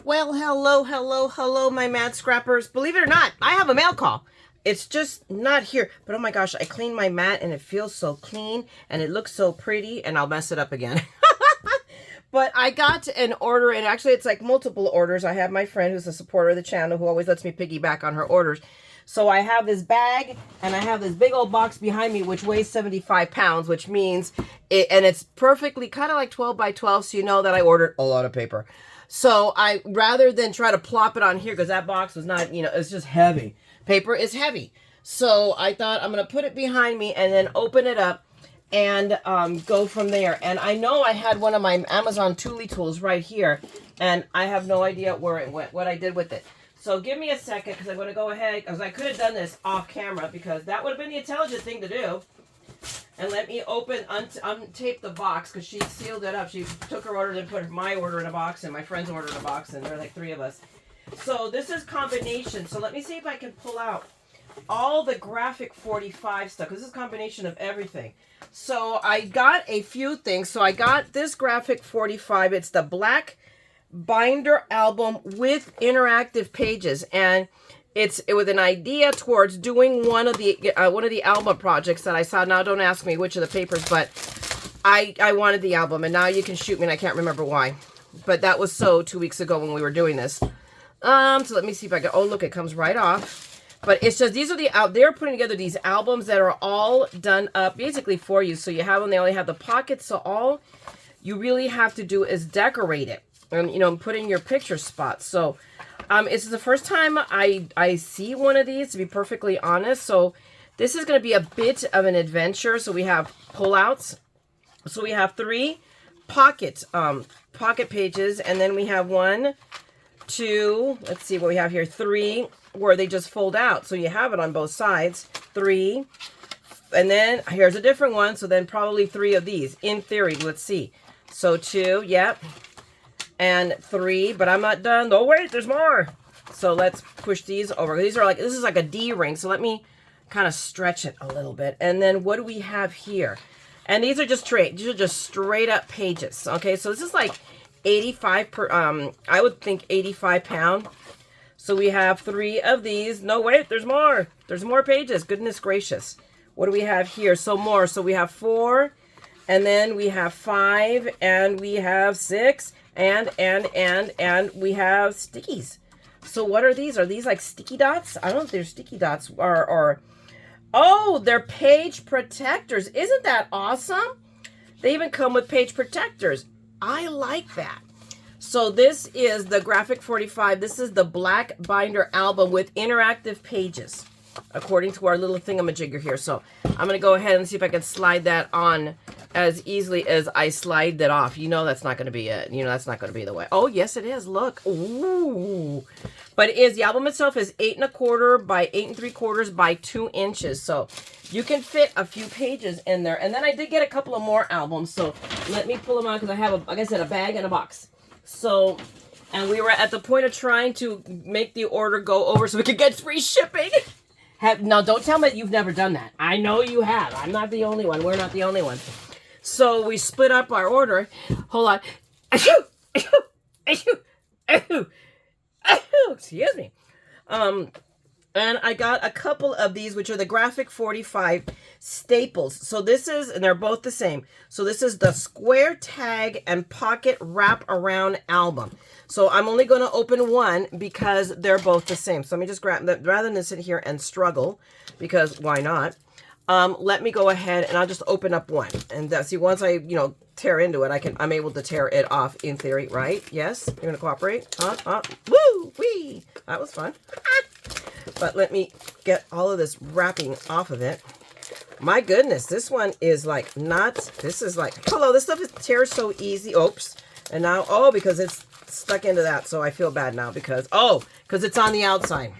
Well, hello, my mad scrappers. Believe it or not, I have a mail call. It's just not here. But oh my gosh, I cleaned my mat and it feels so clean and it looks so pretty, and I'll mess it up again. But I got an order, and actually it's like multiple orders. I have my friend who's a supporter of the channel who always lets me piggyback on her orders. So I have this bag and I have this big old box behind me which weighs 75 pounds, which means and it's perfectly kind of like 12 by 12, so you know that I ordered a lot of paper. So I, rather than try to plop it on here, because that box was not, it's just heavy. Paper is heavy. So I thought I'm going to put it behind me and then open it up and go from there. And I know I had one of my Amazon Tooly tools right here, and I have no idea where it went, what I did with it. So give me a second, because I'm going to go ahead, because I could have done this off camera, because that would have been the intelligent thing to do. And let me untape the box, because she sealed it up. She took her order and put my order in a box and my friend's order in a box, and there are like 3 of us. So this is combination. So let me see if I can pull out all the graphic 45 stuff, because this is a combination of everything. So I got a few things. So I got this graphic 45. It's the black binder album with interactive pages, and it was an idea towards doing one of the album projects that I saw. Now don't ask me which of the papers, but I wanted the album, and now you can shoot me and I can't remember why, but that was 2 weeks ago when we were doing this. So let me see if I can, oh look, it comes right off. But it's just, these are they're putting together these albums that are all done up basically for you. So you have them, they only have the pockets, so all you really have to do is decorate it and put in your picture spots. So it's the first time I see one of these, to be perfectly honest. So this is going to be a bit of an adventure. So we have pullouts. So we have 3 pocket pages, and then we have 1, 2, let's see what we have here, 3 where they just fold out. So you have it on both sides, 3, and then here's a different one. So then probably 3 of these in theory. Let's see. So 2, yep. And 3, but I'm not done. Oh, wait, there's more. So let's push these over. These are like, this is like a D ring. So let me kind of stretch it a little bit. And then what do we have here? And these are just straight up pages. Okay, so this is like 85 per, I would think 85 pound. So we have 3 of these. No, wait, there's more. There's more pages. Goodness gracious. What do we have here? So more. So we have 4, and then we have 5, and we have 6. And we have stickies. So what are these? Are these like sticky dots? I don't know if they're sticky dots or oh, they're page protectors. Isn't that awesome? They even come with page protectors. I like that. So this is the graphic 45. This is the black binder album with interactive pages, according to our little thingamajigger here. So I'm going to go ahead and see if I can slide that on as easily as I slide that off. That's not going to be it. That's not going to be the way. Oh, yes, it is. Look. Ooh. But the album itself is 8 1/4 by 8 3/4 by 2 inches. So you can fit a few pages in there. And then I did get a couple of more albums. So let me pull them out, because I have, like I said, a bag and a box. So, and we were at the point of trying to make the order go over so we could get free shipping. Now, don't tell me you've never done that. I know you have. I'm not the only one. We're not the only ones. So we split up our order. Hold on. Excuse me. And I got a couple of these, which are the graphic 45 staples. So this is, and they're both the same. So this is the square tag and pocket wrap around album. So I'm only going to open one because they're both the same. So let me just grab that rather than sit here and struggle, because why not? Let me go ahead and I'll just open up one. And see, once I, tear into it, I'm able to tear it off in theory, right? Yes? You're going to cooperate? Woo! Wee! That was fun. But let me get all of this wrapping off of it. My goodness, this one is like nuts. This is like, hello, this stuff tears so easy. Oops. And now, because it's stuck into that, so I feel bad now because it's on the outside.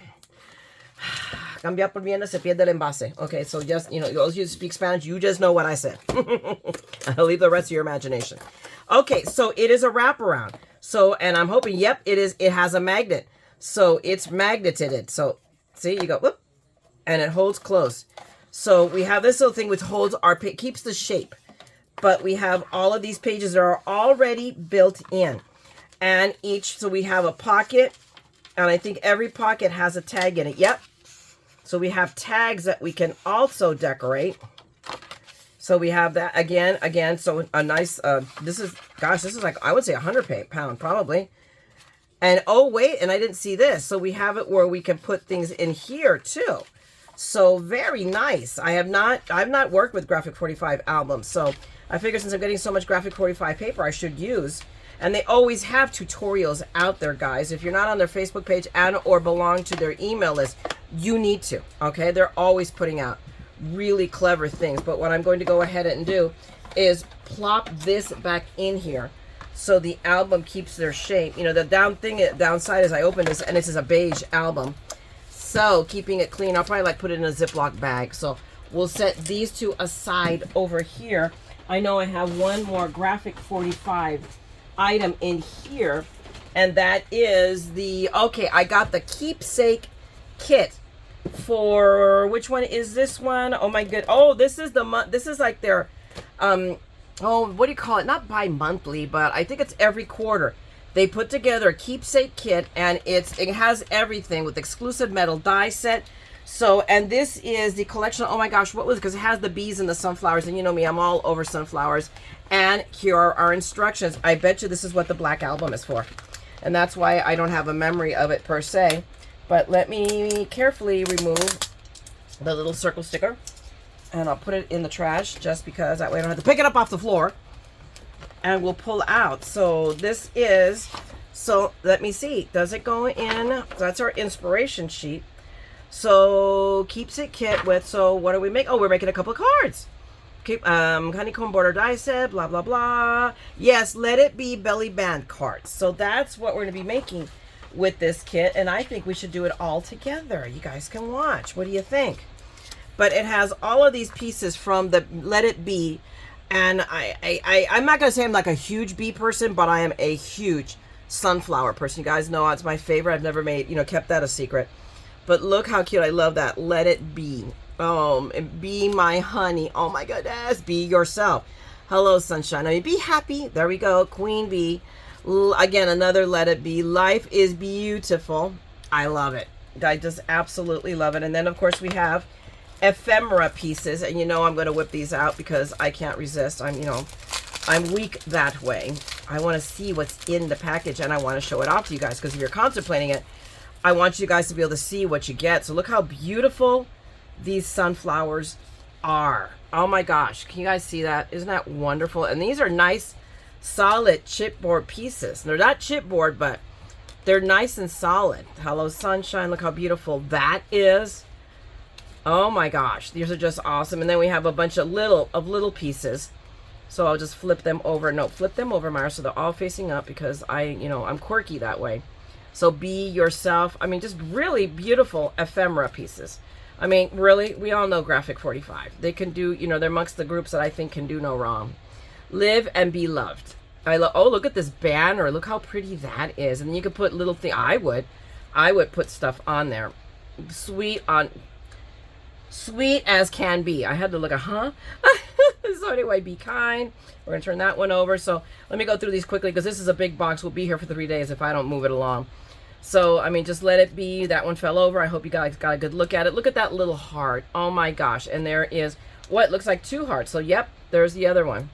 Cambiar por viene se pierde el envase. Okay, so just, those you speak Spanish, you just know what I said. I'll leave the rest of your imagination. Okay, so it is a wraparound. So, and I'm hoping, yep, it has a magnet. So it's magneted. So, see, you go, whoop, and it holds close. So we have this little thing which holds keeps the shape. But we have all of these pages that are already built in. And each, so we have a pocket, and I think every pocket has a tag in it. Yep. So we have tags that we can also decorate. So we have that again. So a nice, this is like, I would say 100 pound probably. And oh wait, and I didn't see this. So we have it where we can put things in here too. So very nice. I've not worked with Graphic 45 albums. So I figure since I'm getting so much Graphic 45 paper, I should use. And they always have tutorials out there, guys. If you're not on their Facebook page and or belong to their email list, you need to, okay? They're always putting out really clever things. But what I'm going to go ahead and do is plop this back in here so the album keeps their shape. You know, the downside is I open this and this is a beige album. So keeping it clean, I'll probably like put it in a Ziploc bag. So we'll set these two aside over here. I know I have one more Graphic 45 item in here, and that is the, okay, I got the keepsake kit for, which one is this one? Oh my good, oh, this is like their, oh, what do you call it? Not bi-monthly, but I think it's every quarter. They put together a keepsake kit, and it has everything with exclusive metal die set. So, and this is the collection. Oh my gosh, what was it? Because it has the bees and the sunflowers, and you know me, I'm all over sunflowers. And here are our instructions. I bet you this is what the black album is for. And that's why I don't have a memory of it per se. But let me carefully remove the little circle sticker. And I'll put it in the trash just because that way I don't have to pick it up off the floor. And we'll pull out. So this is, so let me see. Does it go in? That's our inspiration sheet. So keepsake kit with, so what do we make? Oh, we're making a couple of cards. Keep honeycomb border die set, blah blah blah. Yes, let it be belly band cards. So that's what we're going to be making with this kit, and I think we should do it all together. You guys can watch. What do you think? But it has all of these pieces from the Let It Be, and I'm not going to say I'm like a huge bee person, but I am a huge sunflower person. You guys know it's my favorite. I've never made, kept that a secret. But look how cute. I love that. Let it be. Be my honey. Oh my goodness. Be yourself. Hello, sunshine. I mean, be happy. There we go. Queen bee. Again, another let it be. Life is beautiful. I love it. I just absolutely love it. And then, of course, we have ephemera pieces. And I'm going to whip these out because I can't resist. I'm weak that way. I want to see what's in the package and I want to show it off to you guys, because if you're contemplating it, I want you guys to be able to see what you get. So look how beautiful these sunflowers are. Oh my gosh, can you guys see that? Isn't that wonderful? And these are nice solid chipboard pieces. They're not chipboard, but they're nice and solid. Hello sunshine, look how beautiful that is. Oh my gosh, these are just awesome. And then we have a bunch of little pieces. So I'll just flip them over. No, flip them over, Myra, so they're all facing up, because I'm quirky that way. So be yourself. I mean, just really beautiful ephemera pieces. I mean, really, we all know Graphic 45. They can do, they're amongst the groups that I think can do no wrong. Live and be loved. Oh, look at this banner. Look how pretty that is. And then you could put little things. I would put stuff on there. Sweet as can be. I had to look at, So anyway, be kind. We're going to turn that one over. So let me go through these quickly, because this is a big box. We'll be here for 3 days if I don't move it along. So, I mean, just let it be. That one fell over. I hope you guys got a good look at it. Look at that little heart. Oh my gosh. And there is what looks like 2 hearts. So, yep, there's the other one.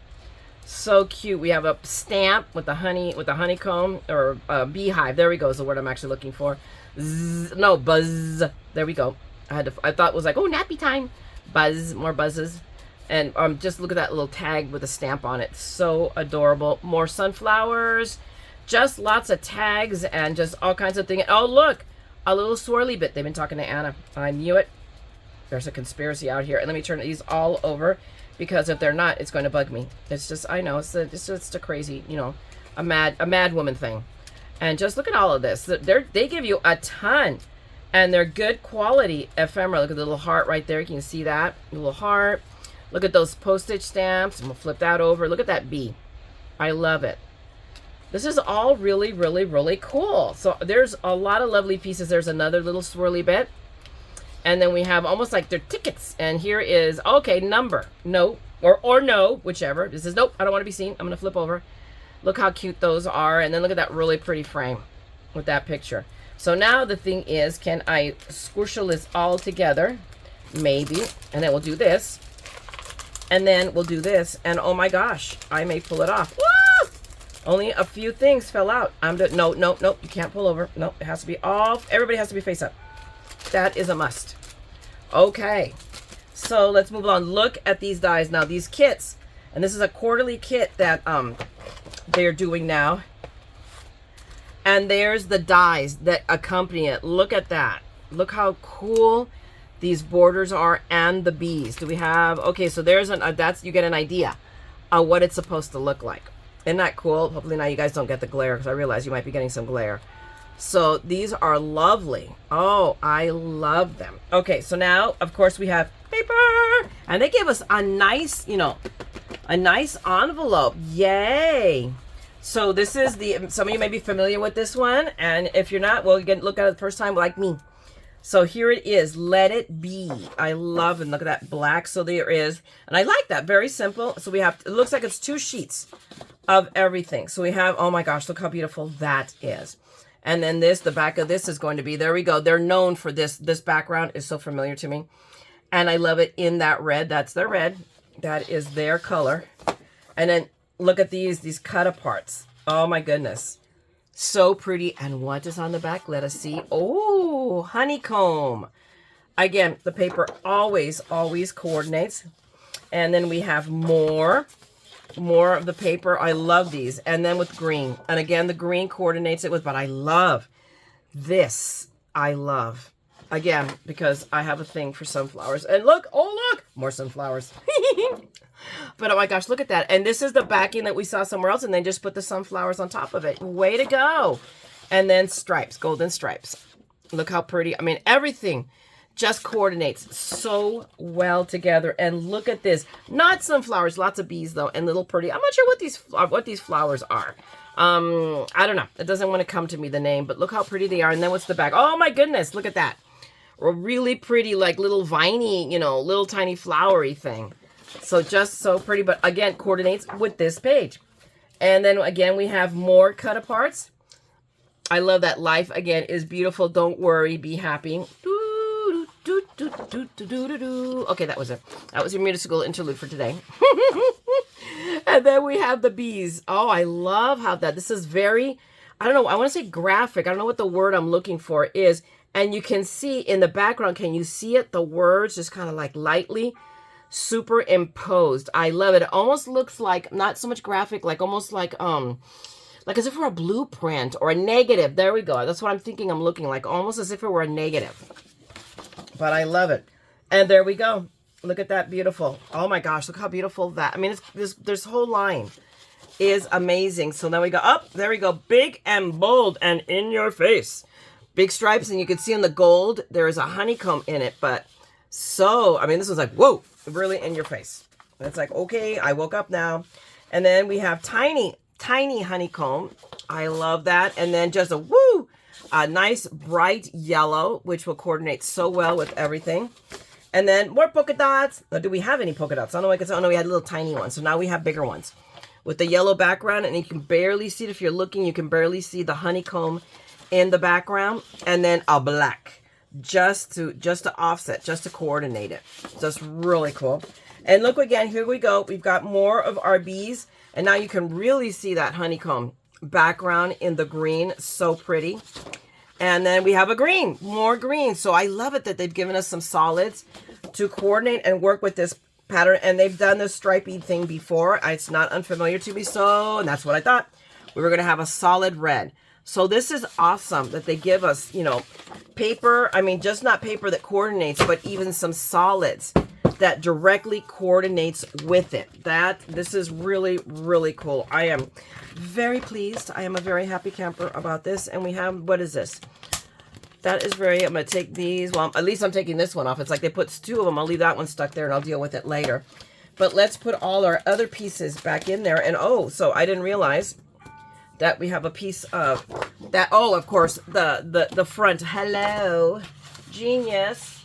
So cute. We have a stamp with the honeycomb, or beehive. There we go, is the word I'm actually looking for. Buzz. There we go. I thought it was like, oh, nappy time. Buzz, more buzzes. And just look at that little tag with a stamp on it. So adorable. More sunflowers. Just lots of tags and just all kinds of things. Oh, look, a little swirly bit. They've been talking to Anna. I knew it. There's a conspiracy out here. And let me turn these all over, because if they're not, it's going to bug me. It's just, I know, it's just a crazy, a mad woman thing. And just look at all of this. They give you a ton, and they're good quality ephemera. Look at the little heart right there. You can see that little heart. Look at those postage stamps, and we'll flip that over. Look at that bee. I love it. This is all really, really, really cool. So there's a lot of lovely pieces. There's another little swirly bit. And then we have almost like they're tickets. And here is, okay, number. No, or no, whichever. This is, nope, I don't want to be seen. I'm going to flip over. Look how cute those are. And then look at that really pretty frame with that picture. So now the thing is, can I squishle this all together? Maybe. And then we'll do this. And then we'll do this. And oh my gosh, I may pull it off. Woo! Only a few things fell out. No, you can't pull over. No, it has to be off. Everybody has to be face up. That is a must. Okay. So let's move on. Look at these dies now. These kits. And this is a quarterly kit that they're doing now. And there's the dies that accompany it. Look at that. Look how cool these borders are and the bees. Do we have, okay, so there's that's, you get an idea of what it's supposed to look like. Isn't that cool? Hopefully now you guys don't get the glare, because I realize you might be getting some glare. So these are lovely. Oh, I love them. Okay, so now, of course, we have paper. And they gave us a nice, you know, a nice envelope. Yay. So this is some of you may be familiar with this one. And if you're not, well, you can look at it the first time like me. So here it is. Let it be. I love it. Look at that black. So there is, and I like that. Very simple. So we have, it looks like it's 2 sheets of everything. So we have, oh my gosh, look how beautiful that is. And then this, the back of this is going to be, there we go. They're known for this. This background is so familiar to me. And I love it in that red. That's their red. That is their color. And then look at these cut aparts. Oh my goodness. So pretty. And what is on the back? Let us see. Oh, honeycomb. Again, the paper always coordinates. And then we have more of the paper. I love these. And then with green. And again, the green coordinates it with, but I love this. I love. Again, because I have a thing for sunflowers. And look, oh look, more sunflowers. But oh my gosh, look at that. And this is the backing that we saw somewhere else, and then just put the sunflowers on top of it. Way to go. And then stripes, golden stripes. Look how pretty. I mean, everything just coordinates so well together. And look at this. Not sunflowers, lots of bees though, and little pretty. I'm not sure what these flowers are. I don't know. It doesn't want to come to me, the name, but look how pretty they are. And then what's the back? Oh my goodness, look at that. A really pretty, like little viney, you know, little tiny flowery thing. So just so pretty, but again, coordinates with this page. And then again, we have more cut aparts. I love that. Life again is beautiful. Don't worry, be happy. Okay, that was it. That was your musical interlude for today. And then we have the bees. Oh, I love how this is very, I don't know, I want to say graphic. I don't know what the word I'm looking for is. And you can see in the background, can you see it? The words just kind of like lightly superimposed. I love it. It almost looks like, not so much graphic, like almost like as if it were a blueprint or a negative. There we go. That's what I'm thinking I'm looking like, almost as if it were a negative. But I love it. And there we go. Look at that, beautiful. Oh my gosh, look how beautiful that. I mean, this whole line is amazing. So then we go up. There we go. Big and bold and in your face. Big stripes, and you can see on the gold, there is a honeycomb in it. But so, I mean, this was like, whoa, really in your face. And it's like, okay, I woke up now. And then we have tiny honeycomb. I love that. And then just a nice bright yellow, which will coordinate so well with everything. And then more polka dots. Now, do we have any polka dots? I don't know. I guess, oh no, we had little tiny ones. So now we have bigger ones with the yellow background, and you can barely see it. If you're looking, you can barely see the honeycomb in the background, and then a black just to offset, just to coordinate it. Just really cool. And look again, here we go. We've got more of our bees, and now you can really see that honeycomb background in the green. So pretty. And then we have a green, more green. So I love it that they've given us some solids to coordinate and work with this pattern. And they've done this stripey thing before. It's not unfamiliar to me. So, and that's what I thought. We were going to have a solid red. So this is awesome that they give us, you know, paper. I mean, just not paper that coordinates, but even some solids that directly coordinates with it. This is really, really cool. I am very pleased. I am a very happy camper about this. And we have, what is this? That is very, I'm going to take these. Well, at least I'm taking this one off. It's like they put 2 of them. I'll leave that one stuck there and I'll deal with it later. But let's put all our other pieces back in there. And oh, so I didn't realize that we have a piece of that. Oh, of course, the front. Hello, genius.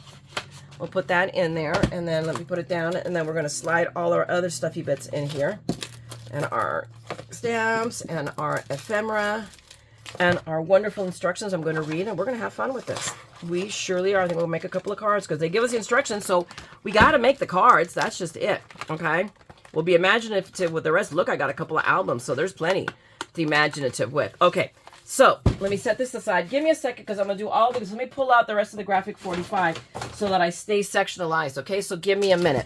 We'll put that in there, and then let me put it down, and then we're going to slide all our other stuffy bits in here, and our stamps and our ephemera and our wonderful instructions I'm going to read, and we're going to have fun with this. We surely are. I think we'll make a couple of cards because they give us the instructions, so we got to make the cards. That's just it, okay? We'll be imaginative with the rest. Look, I got a couple of albums, so there's plenty to be imaginative with. Okay, so let me set this aside. Give me a second because I'm going to do all of this. Let me pull out the rest of the graphic 45 so that I stay sectionalized, okay? So give me a minute.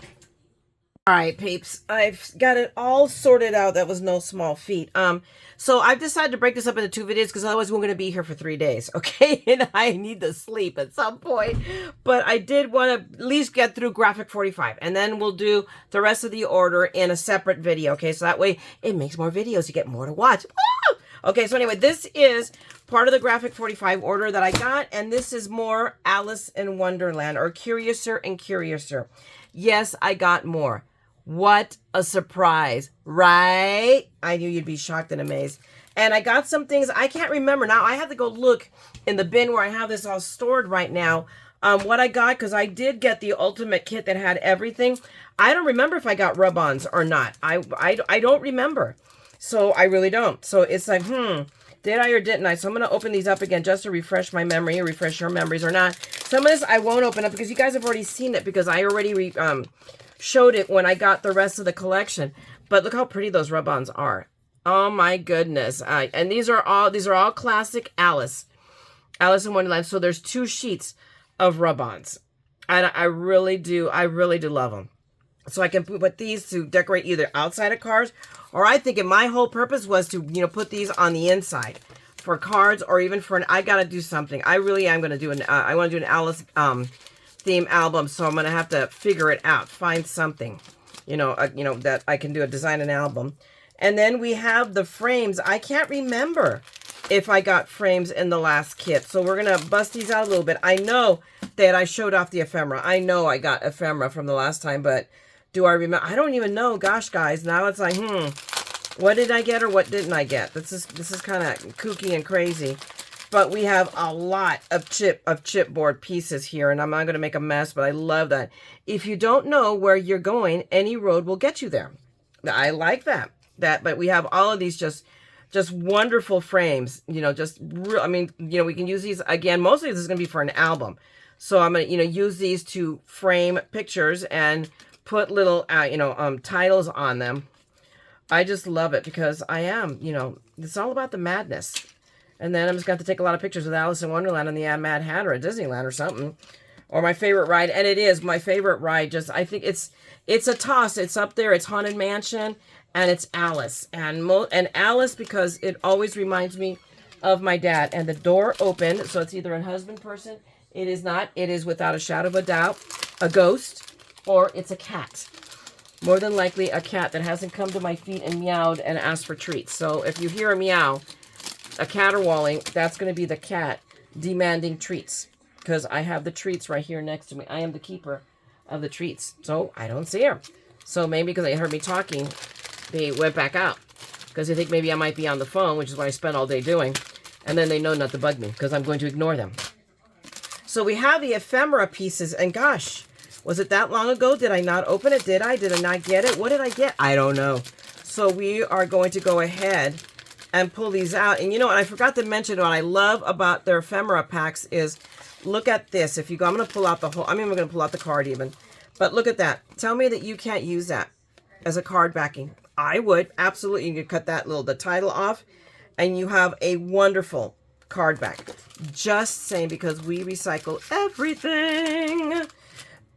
All right, peeps, I've got it all sorted out. That was no small feat. So I've decided to break this up into 2 videos because otherwise we're going to be here for 3 days, okay? And I need to sleep at some point. But I did want to at least get through graphic 45, and then we'll do the rest of the order in a separate video, okay? So that way it makes more videos. You get more to watch. Woo! Okay, so anyway, this is part of the graphic 45 order that I got, and this is more Alice in Wonderland, or Curiouser and Curiouser. Yes, I got more. What a surprise, right? I knew you'd be shocked and amazed. And I got some things I can't remember now. I have to go look in the bin where I have this all stored right now. What I got, because I did get the ultimate kit that had everything. I don't remember if I got rub-ons or not. I don't remember. So I really don't. So it's like, did I or didn't I? So I'm going to open these up again just to refresh my memory, refresh your memories or not. Some of this I won't open up because you guys have already seen it because I already showed it when I got the rest of the collection. But look how pretty those rub-ons are. Oh my goodness. And these are all classic Alice in Wonderland. So there's 2 sheets of rub-ons. And I really do love them. So I can put these to decorate either outside of cards, or I think my whole purpose was to, put these on the inside for cards, or even for I got to do something. I really am going to do I want to do an Alice theme album, so I'm going to have to figure it out, find something, that I can do design an album. And then we have the frames. I can't remember if I got frames in the last kit, so we're going to bust these out a little bit. I know that I showed off the ephemera. I know I got ephemera from the last time, but do I remember? I don't even know. Gosh, guys, now it's like, what did I get or what didn't I get? This is kind of kooky and crazy. But we have a lot of chipboard pieces here, and I'm not going to make a mess, but I love that. If you don't know where you're going, any road will get you there. I like that. But we have all of these just wonderful frames, we can use these, again, mostly this is going to be for an album. So I'm going to, use these to frame pictures and put little, titles on them. I just love it because I am, it's all about the madness. And then I'm just going to take a lot of pictures with Alice in Wonderland on the Mad Hatter at Disneyland or something. Or my favorite ride. And it is my favorite ride. I think it's a toss. It's up there. It's Haunted Mansion. And it's Alice. And Alice because it always reminds me of my dad. And the door opened. So it's either a husband person. It is not. It is without a shadow of a doubt a ghost. Or it's a cat. More than likely a cat that hasn't come to my feet and meowed and asked for treats. So if you hear a meow, a caterwauling, that's going to be the cat demanding treats because I have the treats right here next to me. I am the keeper of the treats, so I don't see her. So maybe because they heard me talking, they went back out because they think maybe I might be on the phone, which is what I spend all day doing, and then they know not to bug me because I'm going to ignore them. So we have the ephemera pieces, and gosh, was it that long ago? Did I not open it? Did I not get it? What did I get? I don't know. So we are going to go ahead and pull these out. And and I forgot to mention what I love about their ephemera packs is, look at this. If you go, I'm going to pull out the whole, we're going to pull out the card even. But look at that. Tell me that you can't use that as a card backing. I would. Absolutely. You could cut that the title off and you have a wonderful card back. Just saying, because we recycle everything.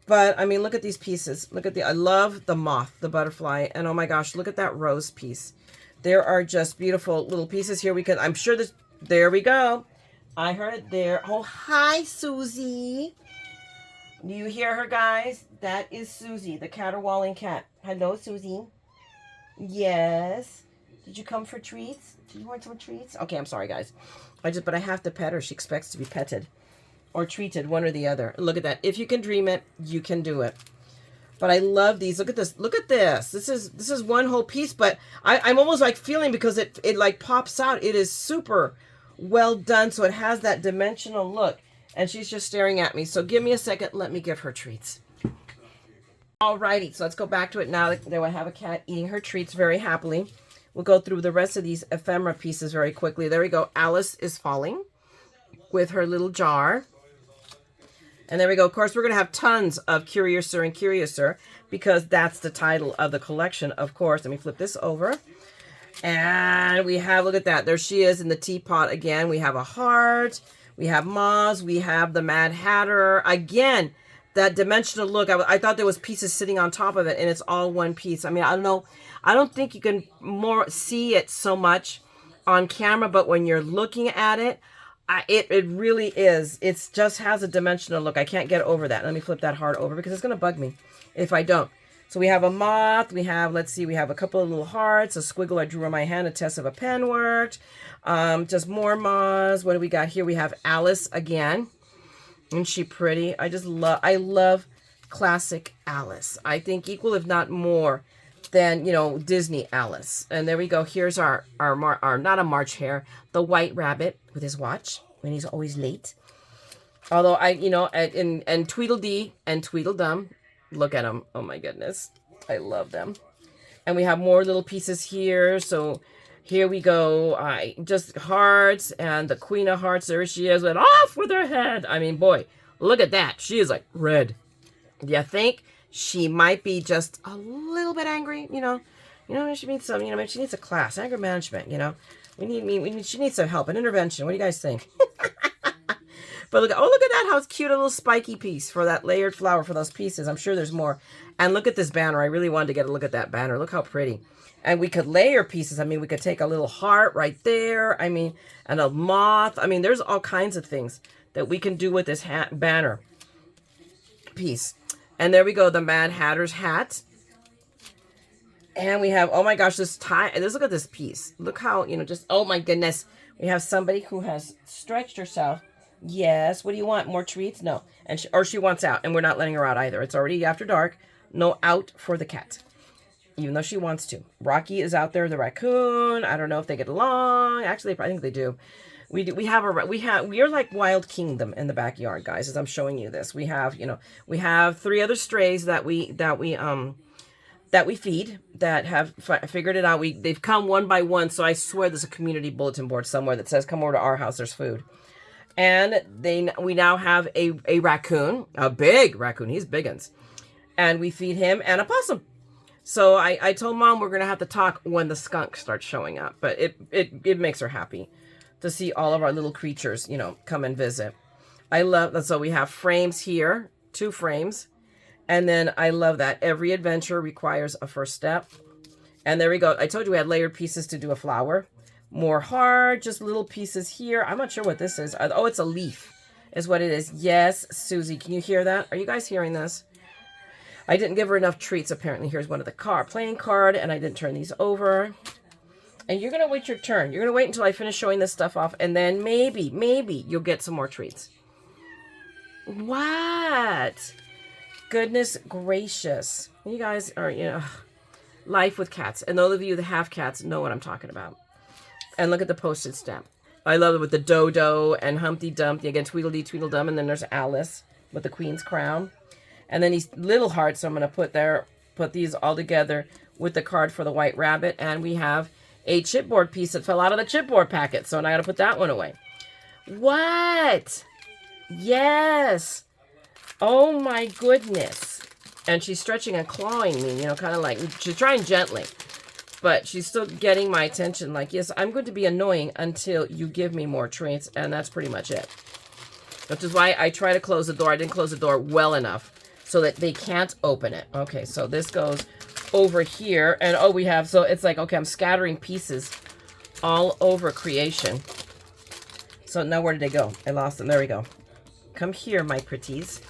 But, look at these pieces. I love the moth, the butterfly. And oh my gosh, look at that rose piece. There are just beautiful little pieces here. I'm sure there we go. I heard it there. Oh, hi, Susie. Do you hear her, guys? That is Susie, the caterwauling cat. Hello, Susie. Yes. Did you come for treats? Do you want some treats? Okay, I'm sorry, guys. But I have to pet her. She expects to be petted or treated, one or the other. Look at that. If you can dream it, you can do it. But I love these. Look at this. Look at this. This is one whole piece, but I'm almost like feeling because it like pops out. It is super well done. So it has that dimensional look. And she's just staring at me. So give me a second. Let me give her treats. Alrighty. So let's go back to it now that I have a cat eating her treats very happily. We'll go through the rest of these ephemera pieces very quickly. There we go. Alice is falling with her little jar. And there we go. Of course, we're going to have tons of Curiouser and Curiouser because that's the title of the collection, of course. Let me flip this over. And we have, look at that. There she is in the teapot again. We have a heart. We have Moz. We have the Mad Hatter. Again, that dimensional look. I thought there was pieces sitting on top of it, and it's all one piece. I mean, I don't know. I don't think you can more see it so much on camera, but when you're looking at it, it really is. It just has a dimensional look. I can't get over that. Let me flip that heart over because it's going to bug me if I don't. So we have a moth. We have, let's see, we have a couple of little hearts, a squiggle I drew on my hand, a test of a pen worked. Just more moths. What do we got here? We have Alice again. Isn't she pretty? I love classic Alice. I think equal, if not more, than, you know, Disney Alice. And there we go. Here's our not a March hare, the white rabbit with his watch when he's always late. Although and Tweedledee and Tweedledum, look at them. Oh my goodness. I love them. And we have more little pieces here. So here we go. Just hearts and the Queen of Hearts. There she is, went off with her head. I mean, boy, look at that. She is like red. Do you think she might be just a little bit angry? You know, she needs some, maybe she needs a class, anger management, she needs some help, an intervention. What do you guys think? But look at that, how cute, a little spiky piece for that layered flower for those pieces. I'm sure there's more. And look at this banner. I really wanted to get a look at that banner. Look how pretty. And we could layer pieces. I mean, we could take a little heart right there. I mean, and a moth. I mean, there's all kinds of things that we can do with this banner piece. And there we go, the Mad Hatter's hat. And we have, oh my gosh, this tie. Look at this piece. Look how, just, oh my goodness. We have somebody who has stretched herself. Yes. What do you want? More treats? No. And she wants out, and we're not letting her out either. It's already after dark. No out for the cat, even though she wants to. Rocky is out there, the raccoon. I don't know if they get along. Actually, I think they do. We are like Wild Kingdom in the backyard, guys. As I'm showing you this, we have 3 other strays that we feed that have figured it out. They've come one by one. So I swear there's a community bulletin board somewhere that says, "Come over to our house. There's food." And we now have a raccoon, a big raccoon. He's biggins, and we feed him and a possum. So I told Mom we're gonna have to talk when the skunk starts showing up, but it makes her happy to see all of our little creatures, come and visit. I love that. So we have frames here, 2 frames. And then I love that every adventure requires a first step. And there we go. I told you we had layered pieces to do a flower. More heart, just little pieces here. I'm not sure what this is. Oh, it's a leaf is what it is. Yes, Susie, can you hear that? Are you guys hearing this? I didn't give her enough treats, apparently. Here's one of the playing card, and I didn't turn these over. And you're going to wait your turn. You're going to wait until I finish showing this stuff off, and then maybe you'll get some more treats. What? Goodness gracious. You guys are, life with cats. And those of you that have cats know what I'm talking about. And look at the postage stamp. I love it with the Dodo and Humpty Dumpty. Again, Tweedledee, Tweedledum. And then there's Alice with the Queen's crown. And then these little hearts, so I'm going to put these all together with the card for the White Rabbit. And we have a chipboard piece that fell out of the chipboard packet. So now I got to put that one away. What? Yes. Oh my goodness. And she's stretching and clawing me, kind of like, she's trying gently. But she's still getting my attention. Like, yes, I'm going to be annoying until you give me more treats. And that's pretty much it. Which is why I try to close the door. I didn't close the door well enough so that they can't open it. Okay, so this goes over here. And we have, so it's like, okay, I'm scattering pieces all over creation. So now where did they go? I lost them. There we go. Come here, my pretties.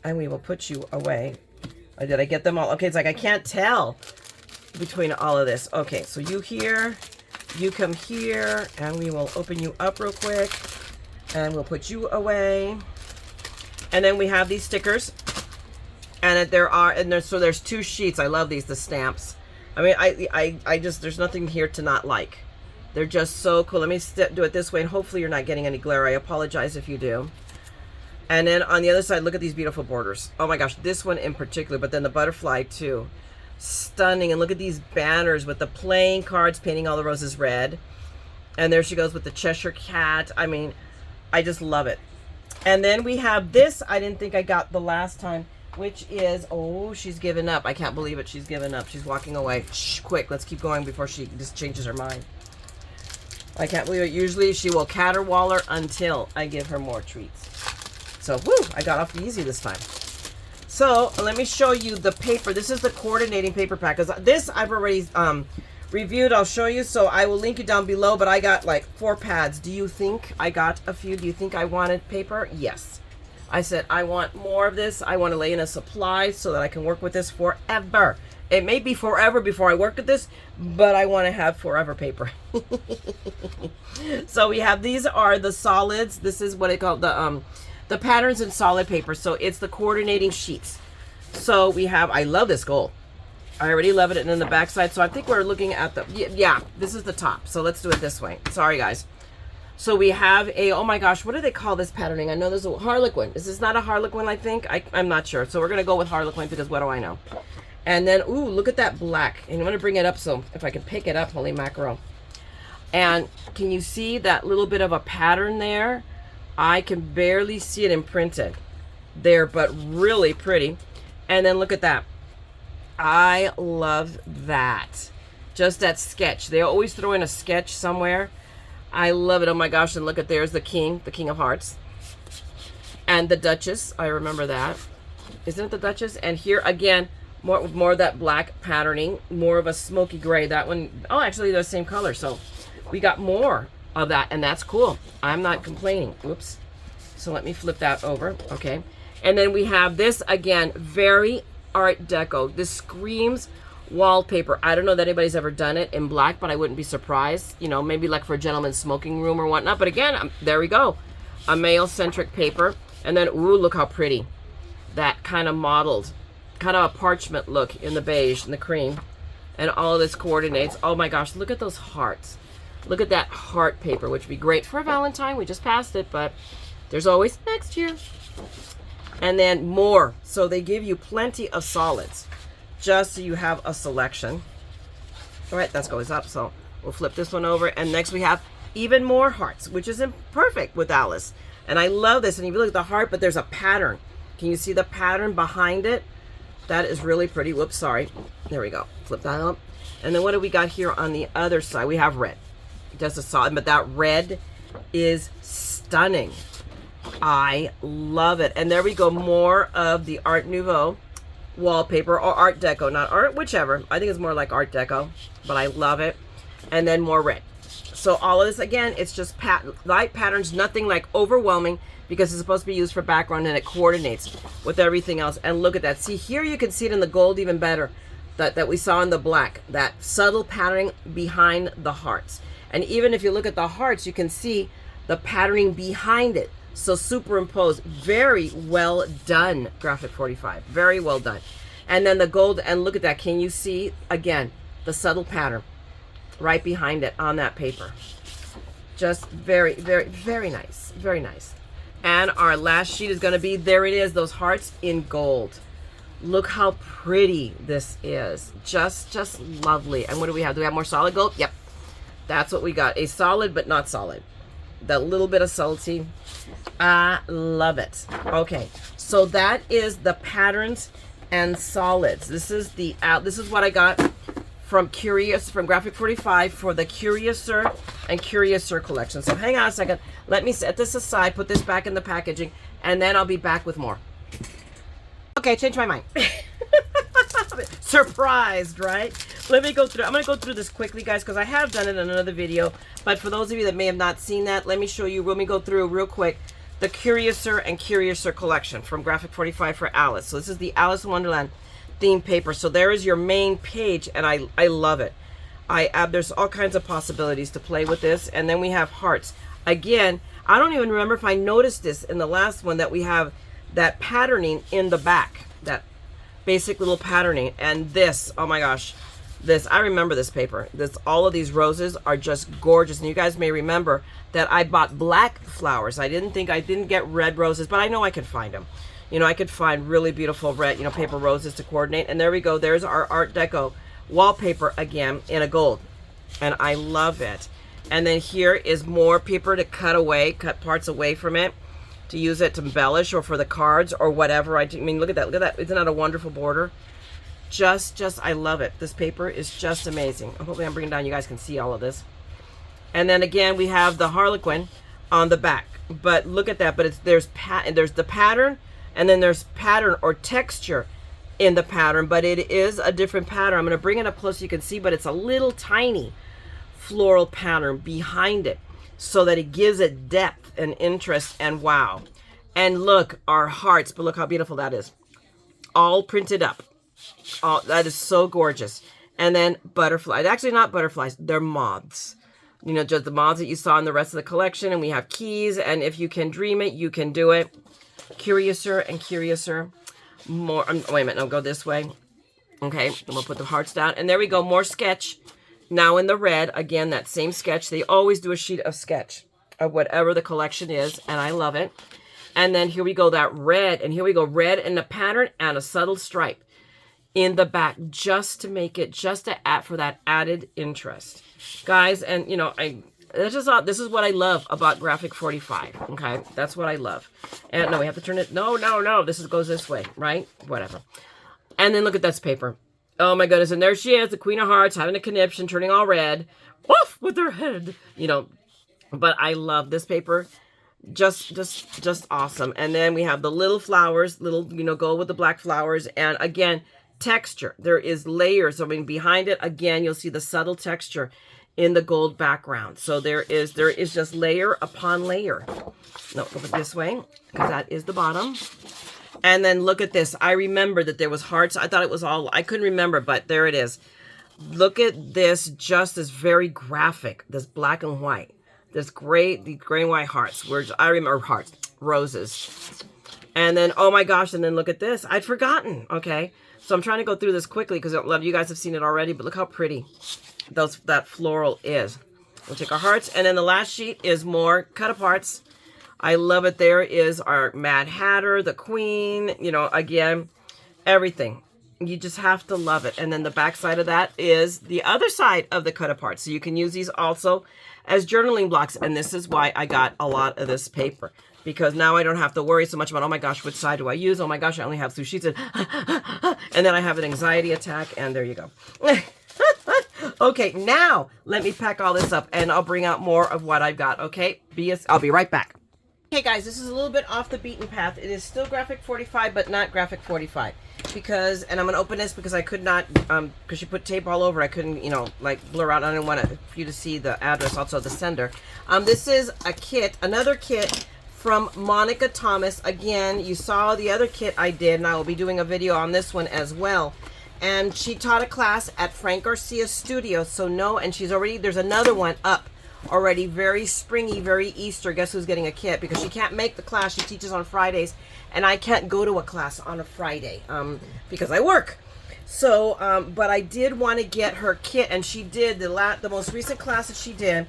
And we will put you away. Did I get them all? Okay, it's like I can't tell between all of this. Okay, so you here, you come here, and we will open you up real quick. And we'll put you away. And then we have these stickers. And there's 2 sheets. I love these, the stamps. I mean, I just, there's nothing here to not like. They're just so cool. Let me do it this way, and hopefully you're not getting any glare. I apologize if you do. And then on the other side, look at these beautiful borders. Oh my gosh, this one in particular, but then the butterfly too. Stunning. And look at these banners with the playing cards painting all the roses red. And there she goes with the Cheshire Cat. I mean, I just love it. And then we have this, I didn't think I got the last time, which is, oh, she's given up. I can't believe it. She's given up. She's walking away. Shh, quick, let's keep going before she just changes her mind. I can't believe it. Usually she will caterwaller until I give her more treats. So, woo, I got off easy this time. So, let me show you the paper. This is the coordinating paper pack. Because this I've already reviewed. I'll show you. So, I will link it down below. But I got like 4 pads. Do you think I got a few? Do you think I wanted paper? Yes. I said, I want more of this. I want to lay in a supply so that I can work with this forever. It may be forever before I work with this, but I want to have forever paper. So we have, these are the solids. This is what I call the patterns in solid paper. So it's the coordinating sheets. So we have, I love this gold. I already love it. And then the back side. So I think we're looking at the, yeah, this is the top. So let's do it this way. Sorry, guys. So we have a, oh my gosh, what do they call this patterning? I know there's a Harlequin. Is this not a Harlequin, I think? I'm not sure. So we're going to go with Harlequin because what do I know? And then, ooh, look at that black. And I'm going to bring it up so if I can pick it up, holy mackerel. And can you see that little bit of a pattern there? I can barely see it imprinted there, but really pretty. And then look at that. I love that. Just that sketch. They always throw in a sketch somewhere. I love it. Oh my gosh. And look at, there's the King of Hearts. And the Duchess. I remember that. Isn't it the Duchess? And here again, more of that black patterning, more of a smoky gray. That one, oh, actually they're the same color. So we got more of that, and that's cool. I'm not complaining. Oops. So let me flip that over. Okay. And then we have this again, very Art Deco. This screams wallpaper. I don't know that anybody's ever done it in black, but I wouldn't be surprised. You know, maybe like for a gentleman's smoking room or whatnot. But again, there we go. A male-centric paper. And then, ooh, look how pretty. That kind of modeled, kind of a parchment look in the beige and the cream. And all of this coordinates. Oh my gosh, look at those hearts. Look at that heart paper, which would be great for a Valentine. We just passed it, but there's always next year. And then more. So they give you plenty of solids, just so you have a selection. All right, that goes up. So we'll flip this one over. And next we have even more hearts, which is perfect with Alice. And I love this. And if you look at the heart, but there's a pattern. Can you see the pattern behind it? That is really pretty. Whoops, sorry. There we go. Flip that up. And then what do we got here on the other side? We have red. Just a solid, but that red is stunning. I love it. And there we go. More of the Art Nouveau wallpaper, or Art Deco, not art, whichever. I think it's more like Art Deco, but I love it. And then more red. So all of this, again, it's just light patterns, nothing like overwhelming, because it's supposed to be used for background, and it coordinates with everything else. And look at that. See, here you can see it in the gold even better, that we saw in the black, that subtle patterning behind the hearts. And even if you look at the hearts, you can see the patterning behind it. So superimposed. Very well done, Graphic 45. Very well done. And then the gold, and look at that. Can you see, again, the subtle pattern right behind it on that paper? Just very, very, very nice. Very nice. And our last sheet is going to be, there it is, those hearts in gold. Look how pretty this is. Just lovely. And what do we have? Do we have more solid gold? Yep. That's what we got. A solid, but not solid. That little bit of salty. I love it. Okay, so that is the patterns and solids. This is what I got from Graphic 45 for the Curiouser and Curiouser collection. So hang on a second. Let me set this aside, put this back in the packaging, and then I'll be back with more. Okay, change my mind. Surprised, right? Let me go through. I'm going to go through this quickly, guys, because I have done it in another video. But for those of you that may have not seen that, let me show you. Let me go through real quick the Curiouser and Curiouser collection from Graphic 45 for Alice. So this is the Alice in Wonderland theme paper. So there is your main page, and I love it. There's all kinds of possibilities to play with this. And then we have hearts. Again, I don't even remember if I noticed this in the last one, that we have that patterning in the back, that basic little patterning. And this, oh my gosh, this, I remember this paper. All of these roses are just gorgeous. And you guys may remember that I bought black flowers. I didn't get red roses, but I know I could find them. You know, I could find really beautiful red, you know, paper roses to coordinate. And there we go. There's our Art Deco wallpaper again in a gold. And I love it. And then here is more paper to cut parts away from it to use it to embellish or for the cards or whatever. I mean, look at that. Look at that. Isn't that a wonderful border? Just, I love it. This paper is just amazing. Hopefully I'm bringing down, you guys can see all of this. And then again, we have the Harlequin on the back. But look at that. But there's the pattern, and then there's pattern or texture in the pattern, but it is a different pattern. I'm going to bring it up close so you can see, but it's a little tiny floral pattern behind it so that it gives it depth and interest and wow. And look, our hearts, but look how beautiful that is. All printed up. Oh, that is so gorgeous. And then butterflies. Actually, not butterflies. They're moths. You know, just the moths that you saw in the rest of the collection. And we have keys. And if you can dream it, you can do it. Curiouser and curiouser. More. Wait a minute. No, go this way. Okay. And we'll put the hearts down. And there we go. More sketch. Now in the red. Again, that same sketch. They always do a sheet of sketch of whatever the collection is. And I love it. And then here we go. That red. And here we go. Red in the pattern and a subtle stripe in the back, just to make it, just to add for that added interest, guys. And you know, this is what I love about Graphic 45. Okay, that's what I love. And no, we have to turn it. No, this goes this way, right? Whatever. And then look at this paper. Oh my goodness! And there she is, the Queen of Hearts, having a conniption, turning all red, off with her head. You know, but I love this paper. Just awesome. And then we have the little flowers, gold with the black flowers, and again, texture. There is layers. I mean, behind it, again, you'll see the subtle texture in the gold background. So there is just layer upon layer. No, look at this way, because that is the bottom. And then look at this. I remember that there was hearts. I thought it was all, I couldn't remember, but there it is. Look at this, just this very graphic, this black and white, this gray, the gray and white hearts. I remember hearts, roses. And then, oh my gosh, and then look at this. I'd forgotten, okay? So I'm trying to go through this quickly because a lot of you guys have seen it already, but look how pretty that floral is. We'll take our hearts, and then the last sheet is more cut-aparts. I love it. There is our Mad Hatter, the Queen, you know, again, everything. You just have to love it. And then the back side of that is the other side of the cut-apart. So you can use these also as journaling blocks, and this is why I got a lot of this paper. Because now I don't have to worry so much about, oh my gosh, which side do I use? Oh my gosh, I only have 2 sheets. And then I have an anxiety attack, and there you go. Okay, now let me pack all this up, and I'll bring out more of what I've got, okay? I'll be right back. Okay, guys, this is a little bit off the beaten path. It is still Graphic 45, but not Graphic 45. Because, and I'm going to open this because I could not, because she put tape all over, I couldn't, you know, like blur out. I didn't want you to see the address, also the sender. This is a kit, another kit from Monica Thomas. Again, you saw the other kit I did, and I will be doing a video on this one as well. And she taught a class at Frank Garcia's studio, so no, and there's another one up already, very springy, very Easter. Guess who's getting a kit? Because she can't make the class, she teaches on Fridays, and I can't go to a class on a Friday because I work. So, but I did want to get her kit, and she did, the most recent class that she did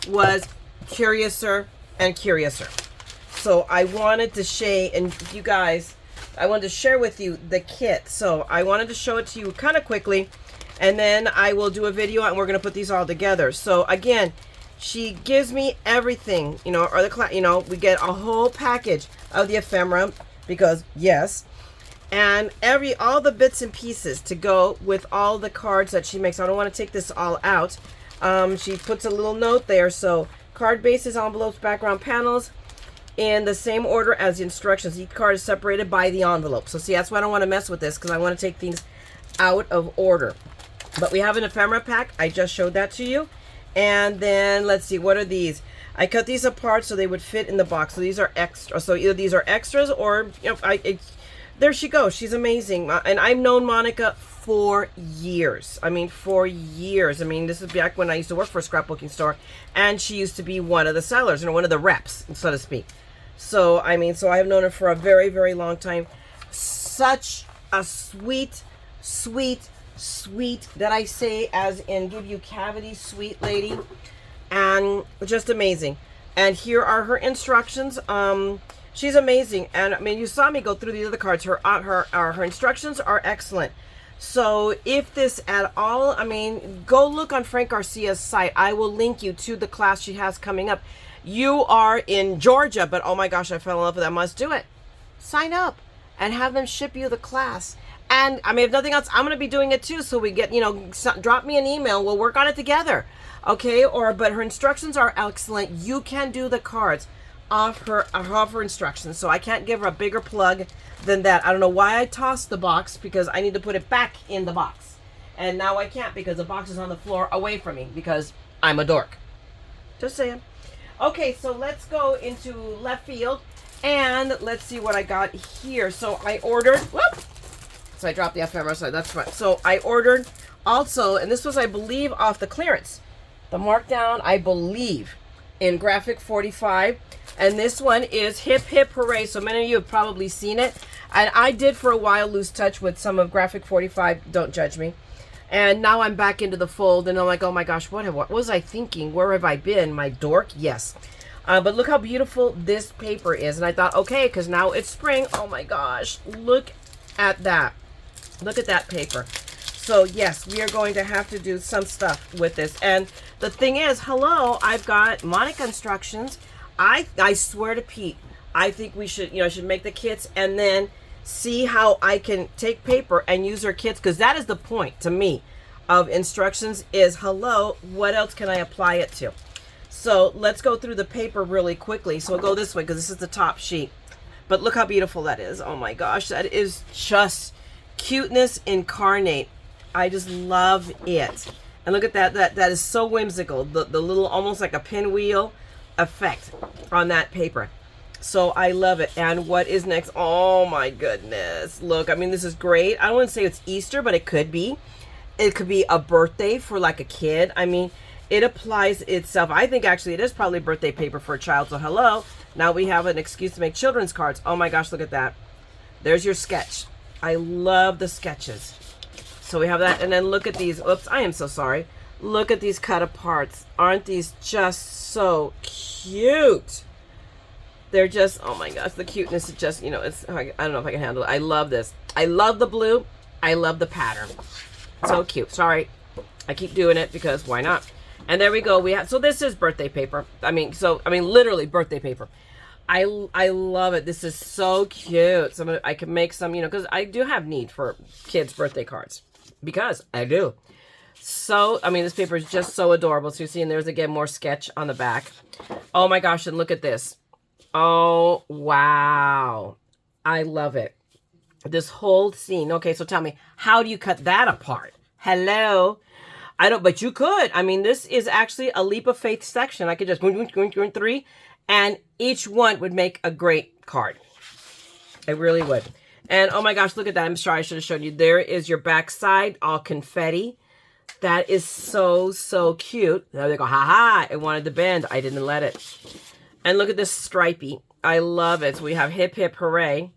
was Curiouser and Curiouser. So I wanted to share, and you guys, I wanted to share with you the kit. So I wanted to show it to you kind of quickly, and then I will do a video, and we're going to put these all together. So again, she gives me everything, you know, we get a whole package of the ephemera, because yes, and all the bits and pieces to go with all the cards that she makes. I don't want to take this all out. She puts a little note there. So card bases, envelopes, background panels, in the same order as the instructions. Each card is separated by the envelope. So see, that's why I don't want to mess with this, because I want to take things out of order. But we have an ephemera pack. I just showed that to you. And then let's see, what are these? I cut these apart so they would fit in the box. So these are extra. So either these are extras, or you know, there she goes. She's amazing. And I've known Monica for years. I mean, for years. I mean, this is back when I used to work for a scrapbooking store, and she used to be one of the sellers, you know, one of the reps, so to speak. So, I mean, so I've known her for a very, very long time. Such a sweet, that I say as in give you cavity, sweet lady, and just amazing. And here are her instructions. She's amazing. And I mean, you saw me go through the other cards. Her instructions are excellent. So if this at all, I mean, go look on Frank Garcia's site. I will link you to the class she has coming up. You are in Georgia, but oh my gosh, I fell in love with that. Must do it. Sign up and have them ship you the class. And I mean, if nothing else, I'm going to be doing it too. So we get, drop me an email. We'll work on it together. Okay. But her instructions are excellent. You can do the cards off her instructions. So I can't give her a bigger plug than that. I don't know why I tossed the box, because I need to put it back in the box. And now I can't, because the box is on the floor away from me, because I'm a dork. Just saying. Okay, so let's go into left field and let's see what I got here. So I ordered, whoop! So I dropped the ephemera, so that's fine. So I ordered also, and this was, I believe, off the clearance. The markdown, I believe, in graphic 45. And this one is Hip Hip Hooray. So many of you have probably seen it. And I did for a while lose touch with some of graphic 45. Don't judge me. And now I'm back into the fold, and I'm like, oh my gosh, what was I thinking? Where have I been? My dork? Yes. But look how beautiful this paper is. And I thought, okay, because now it's spring. Oh my gosh, look at that. Look at that paper. So yes, we are going to have to do some stuff with this. And the thing is, hello, I've got Monica instructions. I swear to Pete, I think we should, I should make the kits and then see how I can take paper and use her kits, because that is the point to me of instructions is, hello, what else can I apply it to? So let's go through the paper really quickly. So we'll go this way because this is the top sheet. But look how beautiful that is. Oh my gosh, that is just cuteness incarnate. I just love it. And look at that. That is so whimsical. The little, almost like a pinwheel effect on that paper. So I love it. And what is next? Oh my goodness. Look, I mean, this is great. I wouldn't say it's Easter, but it could be. It could be a birthday for like a kid. I mean, it applies itself. I think actually it is probably birthday paper for a child. So hello. Now we have an excuse to make children's cards. Oh my gosh, look at that. There's your sketch. I love the sketches. So we have that. And then look at these. Oops, I am so sorry. Look at these cut aparts. Aren't these just so cute? They're just, oh my gosh, the cuteness is just, it's, I don't know if I can handle it. I love this. I love the blue. I love the pattern. So cute. Sorry. I keep doing it because why not? And there we go. We have, so this is birthday paper. I mean, literally birthday paper. I love it. This is so cute. I can make some, because I do have need for kids' birthday cards. Because I do. So, I mean, this paper is just so adorable. So you see, and there's again more sketch on the back. Oh my gosh, and look at this. Oh, wow. I love it. This whole scene. Okay, so tell me, how do you cut that apart? Hello? I don't, but you could. I mean, this is actually a leap of faith section. I could just go 3, and each one would make a great card. It really would. And oh my gosh, look at that. I'm sorry, I should have shown you. There is your back side, all confetti. That is so, so cute. There they go. Ha ha. It wanted to bend. I didn't let it. And look at this stripey. I love it. So we have Hip Hip Hooray.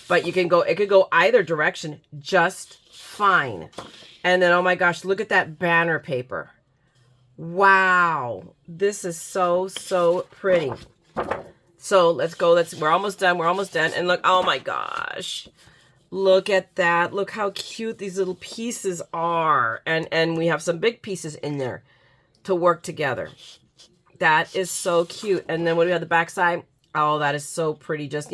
But you can go, it could go either direction just fine. And then, oh my gosh, look at that banner paper. Wow. This is so, so pretty. So let's go. We're almost done. We're almost done. And look, oh my gosh. Look at that. Look how cute these little pieces are. And we have some big pieces in there to work together. That is so cute. And then what do we have the back side? Oh, that is so pretty. Just,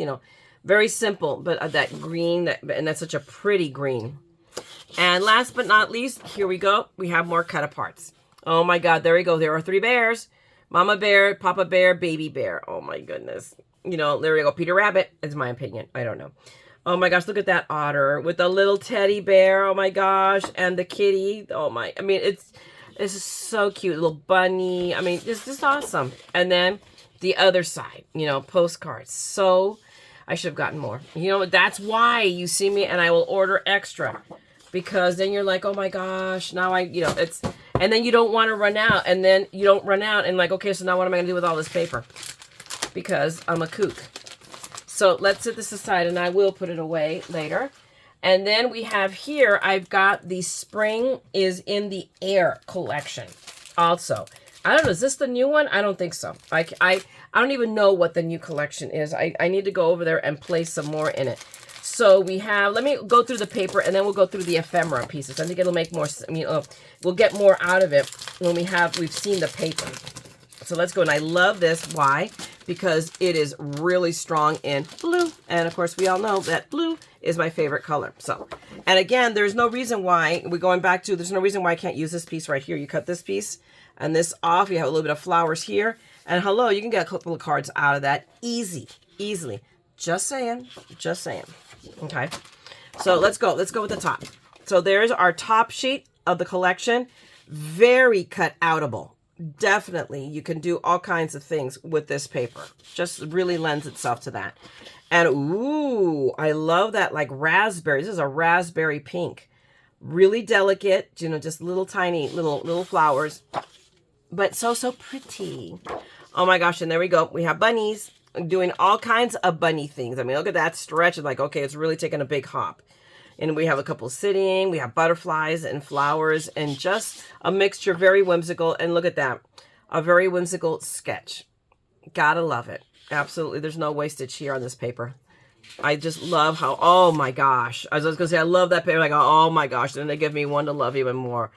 very simple, but that green, and that's such a pretty green. And last but not least, here we go. We have more cut aparts. Oh my God, there we go. There are 3 bears. Mama bear, Papa bear, baby bear. Oh my goodness. There we go. Peter Rabbit is my opinion. I don't know. Oh my gosh, look at that otter with the little teddy bear. Oh my gosh. And the kitty. Oh my, I mean, it's so cute. Little bunny. I mean, it's just awesome. And then the other side, postcards. So I should have gotten more. That's why you see me and I will order extra. Because then you're like, oh my gosh, now it's, and then you don't want to run out. And then you don't run out and like, okay, so now what am I going to do with all this paper? Because I'm a kook. So let's set this aside and I will put it away later. And then we have here, I've got the Spring is in the Air collection. Also, I don't know. Is this the new one? I don't think so. I don't even know what the new collection is. I need to go over there and place some more in it. So we have, let me go through the paper and then we'll go through the ephemera pieces. I think it'll make more, we'll get more out of it when we've seen the paper. So let's go. And I love this. Why? Because it is really strong in blue. And of course, we all know that blue is my favorite color. So, and again, there's no reason why, there's no reason why I can't use this piece right here. You cut this piece and this off. You have a little bit of flowers here. And hello, you can get a couple of cards out of that easily. Just saying. Okay. So let's go with the top. So there's our top sheet of the collection. Very cut outable. Definitely, you can do all kinds of things with this paper. Just really lends itself to that. And ooh, I love that, like raspberry. This is a raspberry pink. Really delicate, you know, just little tiny little flowers. But so pretty. Oh my gosh, and there we go. We have bunnies doing all kinds of bunny things. I mean, look at that stretch. It's like, okay, it's really taking a big hop. And we have a couple sitting, we have butterflies and flowers and just a mixture, very whimsical. And look at that, a very whimsical sketch. Gotta love it. Absolutely, there's no wastage here on this paper. I just love how, oh my gosh. I was gonna say, I love that paper. Like, oh my gosh, then they give me one to love even more.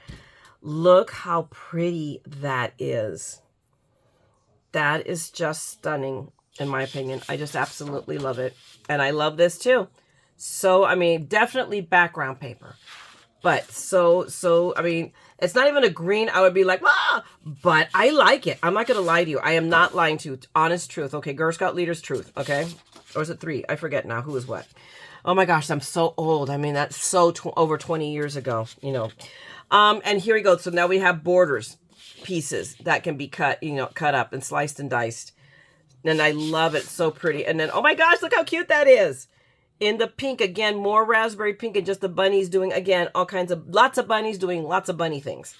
Look how pretty that is. That is just stunning, in my opinion. I just absolutely love it. And I love this too. So, I mean, definitely background paper. But so, I mean, it's not even a green. I would be like, ah, but I like it. I'm not going to lie to you. I am not lying to you. Honest truth. Okay, Girl Scout leader's truth. Okay. Or is it 3? I forget now who is what. Oh my gosh, I'm so old. I mean, that's so over 20 years ago, you know. And here we go. So now we have borders pieces that can be cut, you know, cut up and sliced and diced. And I love it. So pretty. And then, oh my gosh, look how cute that is. In the pink, again, more raspberry pink and just the bunnies doing, again, lots of bunnies doing lots of bunny things.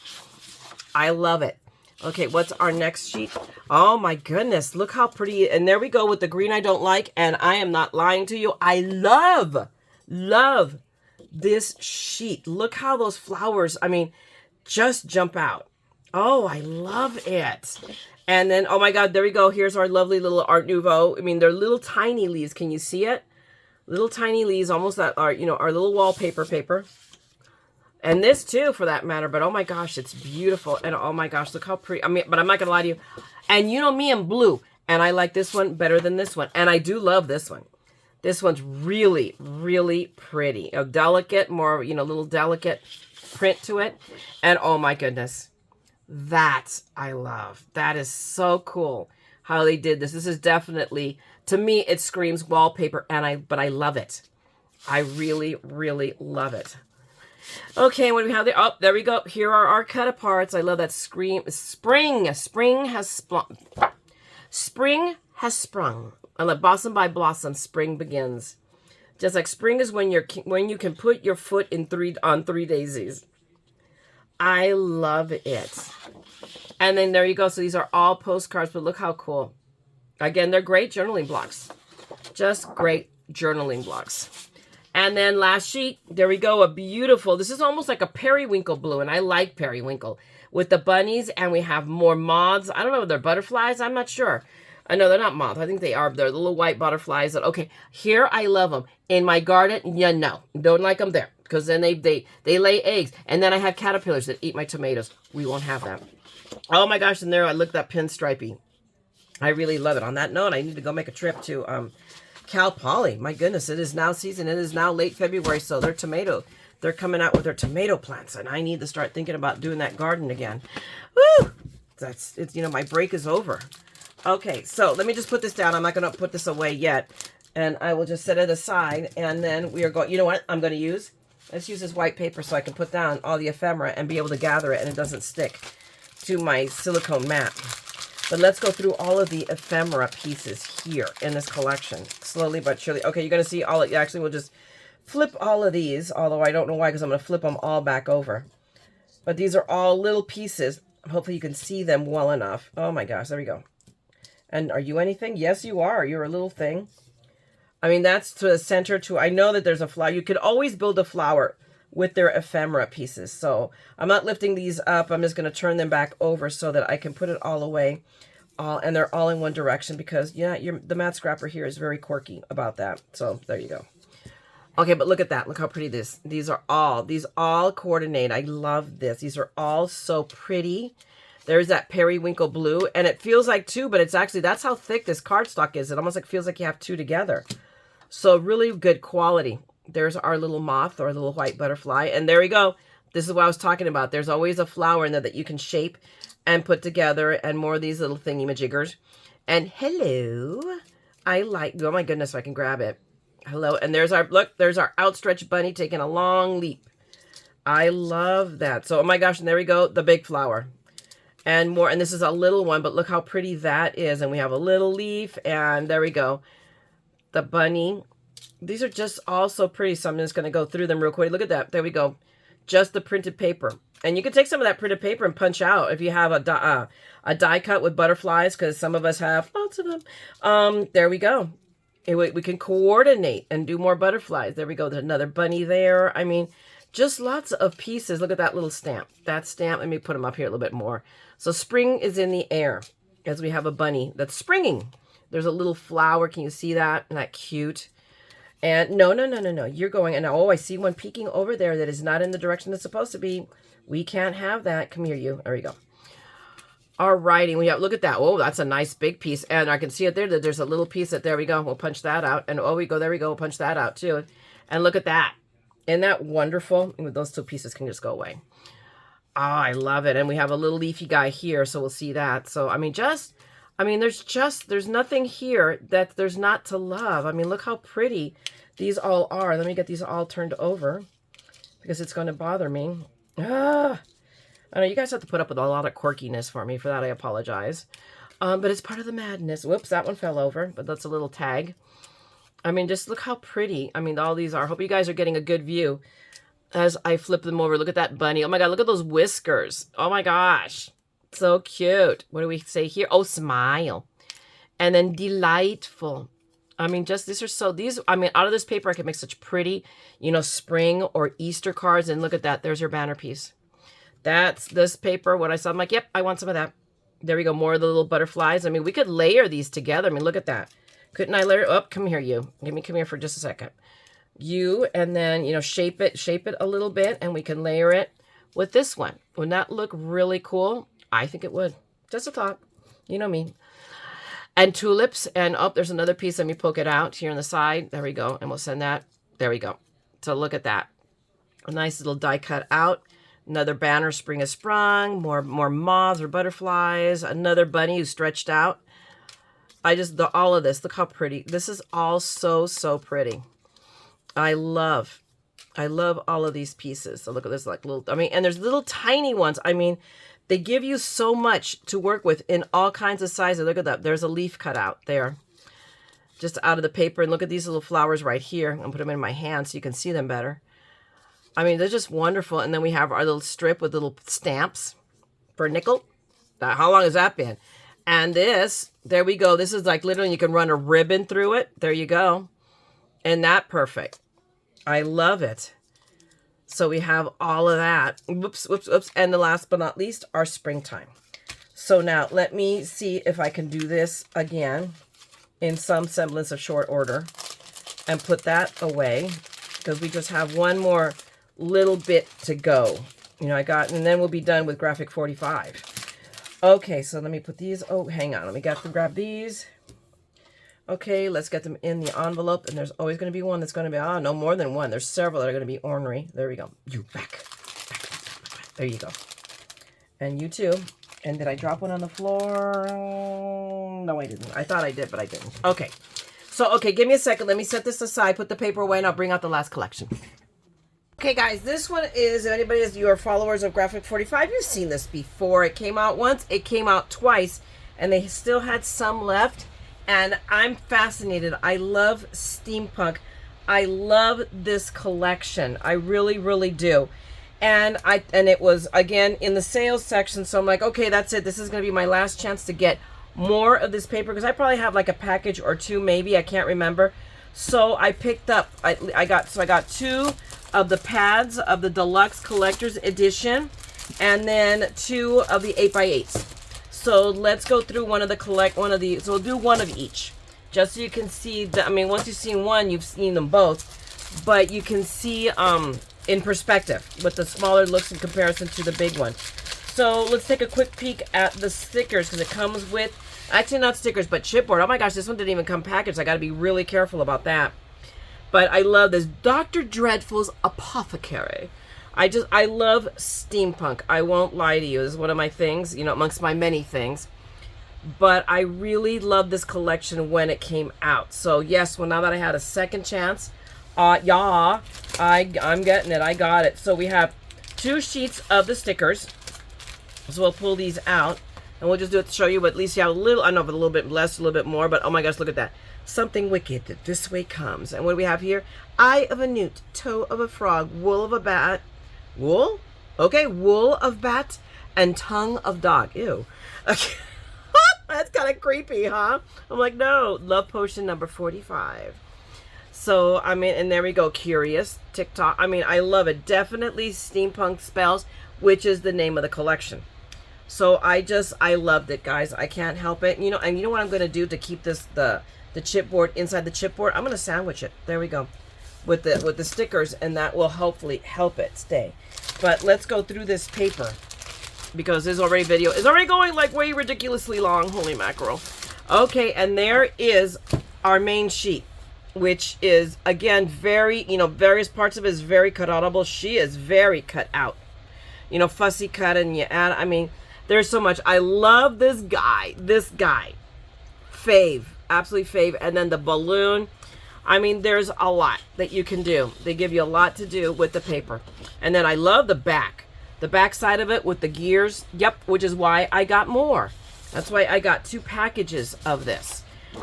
I love it. Okay, what's our next sheet? Oh my goodness, look how pretty. And there we go with the green I don't like. And I am not lying to you. I love this sheet. Look how those flowers, I mean, just jump out. Oh, I love it. And then, oh my God, there we go. Here's our lovely little Art Nouveau. I mean, they're little tiny leaves. Can you see it? Little tiny leaves, almost that are, you know, our little wallpaper paper. And this too, for that matter. But oh my gosh, it's beautiful. And oh my gosh, look how pretty. I mean, but I'm not going to lie to you. And you know me, I'm blue. And I like this one better than this one. And I do love this one. This one's really, really pretty. A delicate, more, you know, little delicate print to it. And oh my goodness. That I love. That is so cool how they did this. This is definitely, to me, it screams wallpaper, but I love it. I really, really love it. Okay, what do we have there? Oh, there we go. Here are our cut aparts. I love that spring has sprung. Spring has sprung. I love blossom by blossom. Spring begins. Just like spring is when you can put your foot on 3 daisies. I love it. And then there you go. So these are all postcards, but look how cool. Again, they're great journaling blocks. Just great journaling blocks. And then last sheet, there we go. A beautiful, this is almost like a periwinkle blue, and I like periwinkle. With the bunnies, and we have more moths. I don't know if they're butterflies. I'm not sure. I know they're not moths. I think they are. They're little white butterflies. Okay, here I love them. In my garden, yeah, no. Don't like them there. Because then they lay eggs. And then I have caterpillars that eat my tomatoes. We won't have that. Oh my gosh, and there I look that pinstripey. I really love it. On that note, I need to go make a trip to Cal Poly. My goodness, it is now season. It is now late February, so they're coming out with their tomato plants, and I need to start thinking about doing that garden again. Woo! It's you know, my break is over. Okay, so let me just put this down. I'm not going to put this away yet, and I will just set it aside, and then we are going, you know what I'm going to use? Let's use this white paper so I can put down all the ephemera and be able to gather it, and it doesn't stick to my silicone mat. But let's go through all of the ephemera pieces here in this collection, slowly but surely. Okay, you're going to see all of it. Actually, we'll just flip all of these, although I don't know why, because I'm going to flip them all back over. But these are all little pieces. Hopefully you can see them well enough. Oh my gosh, there we go. And are you anything? Yes, you are. You're a little thing. I mean, that's to the center too. I know that there's a flower. You could always build a flower with their ephemera pieces. So I'm not lifting these up. I'm just going to turn them back over so that I can put it all away. And they're all in one direction because, yeah, the Mad Scrapper here is very quirky about that. So there you go. Okay, but look at that. Look how pretty these all coordinate. I love this. These are all so pretty. There's that periwinkle blue, and it feels like two, but it's actually, that's how thick this cardstock is. It almost like feels like you have two together. So really good quality. There's our little moth or little white butterfly, and there we go. This is what I was talking about. There's always a flower in there that you can shape and put together, and more of these little thingy-majiggers. And hello, I like, oh my goodness, I can grab it. Hello, and there's our, look, there's our outstretched bunny taking a long leap. I love that. So, oh my gosh, and there we go, the big flower. And more, and this is a little one, but look how pretty that is. And we have a little leaf, and there we go. The bunny. These are just all so pretty, so I'm just going to go through them real quick. Look at that. There we go. Just the printed paper. And you can take some of that printed paper and punch out if you have a die cut with butterflies, because some of us have lots of them. There we go. We can coordinate and do more butterflies. There we go. There's another bunny there. I mean, just lots of pieces. Look at that little stamp. That stamp, let me put them up here a little bit more. So spring is in the air as we have a bunny that's springing. There's a little flower. Can you see that? Isn't that cute? And no. You're going, and oh, I see one peeking over there that is not in the direction it's supposed to be. We can't have that. Come here, you. There we go. All righty. We have, look at that. Oh, that's a nice big piece. And I can see it there that there's a little piece that, there we go. We'll punch that out. And oh, there we go. We'll punch that out too. And look at that. Isn't that wonderful? Those two pieces can just go away. Oh, I love it. And we have a little leafy guy here, so we'll see that. So, I mean, there's nothing here that there's not to love. I mean, look how pretty these all are. Let me get these all turned over because it's going to bother me. I know you guys have to put up with a lot of quirkiness for me. For that, I apologize. But it's part of the madness. Whoops, that one fell over, but that's a little tag. I mean, just look how pretty. I mean, all these are. I hope you guys are getting a good view as I flip them over. Look at that bunny. Oh my God, look at those whiskers. Oh my gosh. So cute. What do we say here? Oh, smile. And then delightful. I mean, just I mean, out of this paper, I could make such pretty, spring or Easter cards. And look at that. There's your banner piece. That's this paper. What I saw, I'm like, yep, I want some of that. There we go. More of the little butterflies. I mean, we could layer these together. I mean, look at that. Couldn't I layer? Oh, come here, you. Come here for just a second. You, and then, shape it a little bit, and we can layer it with this one. Wouldn't that look really cool? I think it would. Just a thought. You know me. And tulips, and oh, there's another piece. Let me poke it out here on the side. There we go. And we'll send that. There we go. So look at that. A nice little die cut out. Another banner, spring has sprung. More moths or butterflies. Another bunny who's stretched out. All of this, look how pretty. This is all so pretty. I love all of these pieces. So look at this, like little, I mean, and there's little tiny ones. I mean, they give you so much to work with in all kinds of sizes. Look at that. There's a leaf cut out there, just out of the paper. And look at these little flowers right here. I'm gonna put them in my hand so you can see them better. I mean, they're just wonderful. And then we have our little strip with little stamps for a nickel. How long has that been? And this, there we go. This is like literally you can run a ribbon through it. There you go. And that perfect. I love it. So we have all of that. Whoops. And the last but not least, our springtime. So now let me see if I can do this again in some semblance of short order and put that away because we just have one more little bit to go. And then we'll be done with graphic 45. Okay, so let me put these. Oh, hang on. Let me grab these. Okay, let's get them in the envelope. And there's always going to be one that's going to be, no more than one. There's several that are going to be ornery. There we go. You back. There you go. And you too. And did I drop one on the floor? No, I didn't. I thought I did, but I didn't. Okay. So, give me a second. Let me set this aside, put the paper away, and I'll bring out the last collection. Okay, guys, this one is, if anybody is your followers of Graphic 45, you've seen this before. It came out once, it came out twice, and they still had some left, and I'm fascinated. I love steampunk. I love this collection. I really, really do. And it was, again, in the sales section, so I'm like, okay, that's it. This is going to be my last chance to get more of this paper, because I probably have like a package or two, maybe. I can't remember. So I picked up, I got two of the pads of the Deluxe Collector's Edition, and then 2 of the 8x8s. So let's go through one of these. So we'll do one of each, just so you can see the, I mean, once you've seen one, you've seen them both, but you can see in perspective what the smaller looks in comparison to the big one. So let's take a quick peek at the stickers, because it comes with, actually not stickers, but chipboard. Oh my gosh, this one didn't even come packaged. I got to be really careful about that. But I love this Dr. Dreadful's Apothecary. I love steampunk. I won't lie to you. This is one of my things, you know, amongst my many things. But I really love this collection when it came out. So yes, well, now that I had a second chance, yeah, I'm getting it. I got it. So we have 2 sheets of the stickers. So we'll pull these out, and we'll just do it to show you, but at least you have a little, I know, but a little bit less, a little bit more, but oh my gosh, look at that. Something wicked that this way comes. And what do we have here? Eye of a newt, toe of a frog, wool of a bat, wool? Okay, wool of bat, and tongue of dog. Ew. Okay. That's kind of creepy, huh? I'm like, no. Love potion number 45. So, I mean, and there we go. Curious, TikTok. I mean, I love it. Definitely steampunk spells, which is the name of the collection. So I loved it, guys. I can't help it. You know, and you know what I'm going to do to keep this, the chipboard inside the chipboard? I'm going to sandwich it. There we go. With the stickers, and that will hopefully help it stay. But let's go through this paper, because this already video is already going like way ridiculously long. Holy mackerel. Okay, and there is our main sheet, which is, again, very, you know, various parts of it is very cut outable. She is very cut out. You know, fussy cut, and you add, I mean, there's so much. I love this guy. This guy. Fave. Absolutely fave. And then the balloon. I mean, there's a lot that you can do. They give you a lot to do with the paper. And then I love the back. The back side of it with the gears. Yep, which is why I got more. That's why I got 2 packages of this.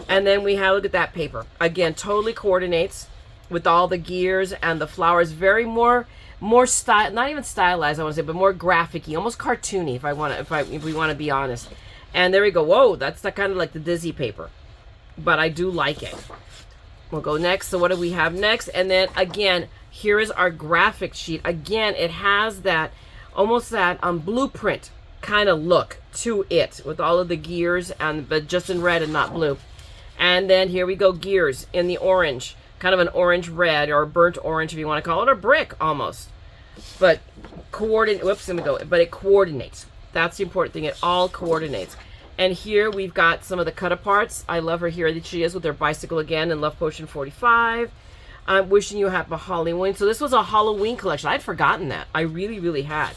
And then we have, look at that paper. Again, totally coordinates with all the gears and the flowers. Very more style, not even stylized, I want to say, but more graphic-y, almost cartoony, if we want to be honest. And there we go. Whoa, that's the kind of like the Disney paper. But I do like it. We'll go next. So what do we have next? And then again, here is our graphic sheet. Again, it has that almost that blueprint kind of look to it, with all of the gears, but just in red and not blue. And then here we go, gears in the orange, kind of an orange red, or burnt orange if you want to call it, or brick almost. But whoops, let me go. But it coordinates. That's the important thing. It all coordinates. And here we've got some of the cut aparts. I love her here that she is with her bicycle again in Love Potion 45. I'm wishing you happy Halloween. So this was a Halloween collection. I'd forgotten that. I really, really had.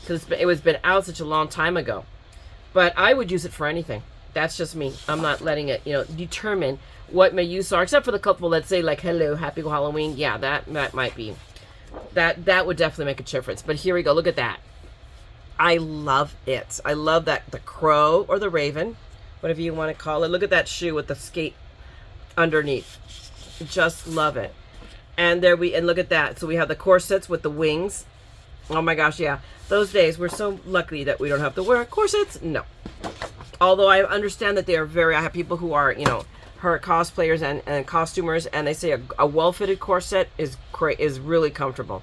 Because it was been out such a long time ago. But I would use it for anything. That's just me. I'm not letting it, you know, determine what my use are. Except for the couple that say like, hello, happy Halloween. Yeah, that might be. That would definitely make a difference. But here we go. Look at that. I love it. I love that, the crow or the raven, whatever you want to call it. Look at that shoe with the skate underneath. Just love it. And and look at that. So we have the corsets with the wings. Oh my gosh, yeah. Those days, we're so lucky that we don't have to wear corsets. No. Although I understand that I have people who are, you know, her cosplayers and costumers, and they say a well-fitted corset is really comfortable.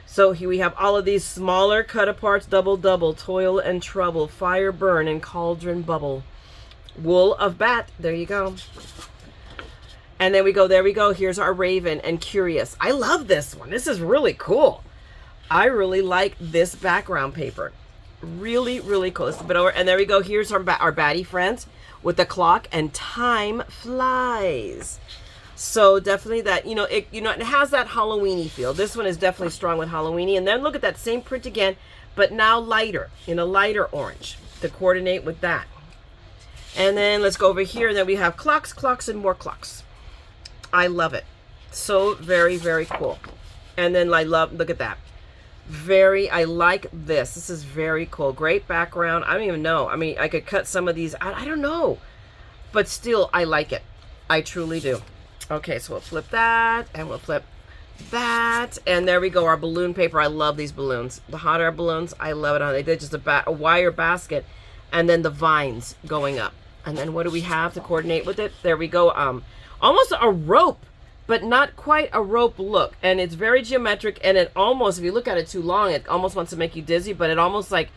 So here we have all of these smaller cut aparts, double, toil and trouble, fire burn, and cauldron bubble. Wool of bat, there you go. And then there we go, here's our raven and curious. I love this one, this is really cool. I really like this background paper. Really, really cool. Let's flip it over, and there we go, here's our baddie friends with the clock, and time flies. So definitely that, it has that Halloween-y feel. This one is definitely strong with Halloween-y. And then look at that same print again, but now lighter, in a lighter orange to coordinate with that. And then let's go over here, and then we have clocks, and more clocks. I love it. So very, very cool. And then look at that. I like this. This is very cool. Great background. I don't even know. I mean, I could cut some of these. I don't know. But still, I like it. I truly do. Okay, so we'll flip that, and we'll flip that, and there we go, our balloon paper. I love these balloons. The hot air balloons, I love it. They did just a wire basket, and then the vines going up. And then what do we have to coordinate with it? There we go, almost a rope but not quite a rope look. And it's very geometric, and it almost, if you look at it too long, it almost wants to make you dizzy, but it almost like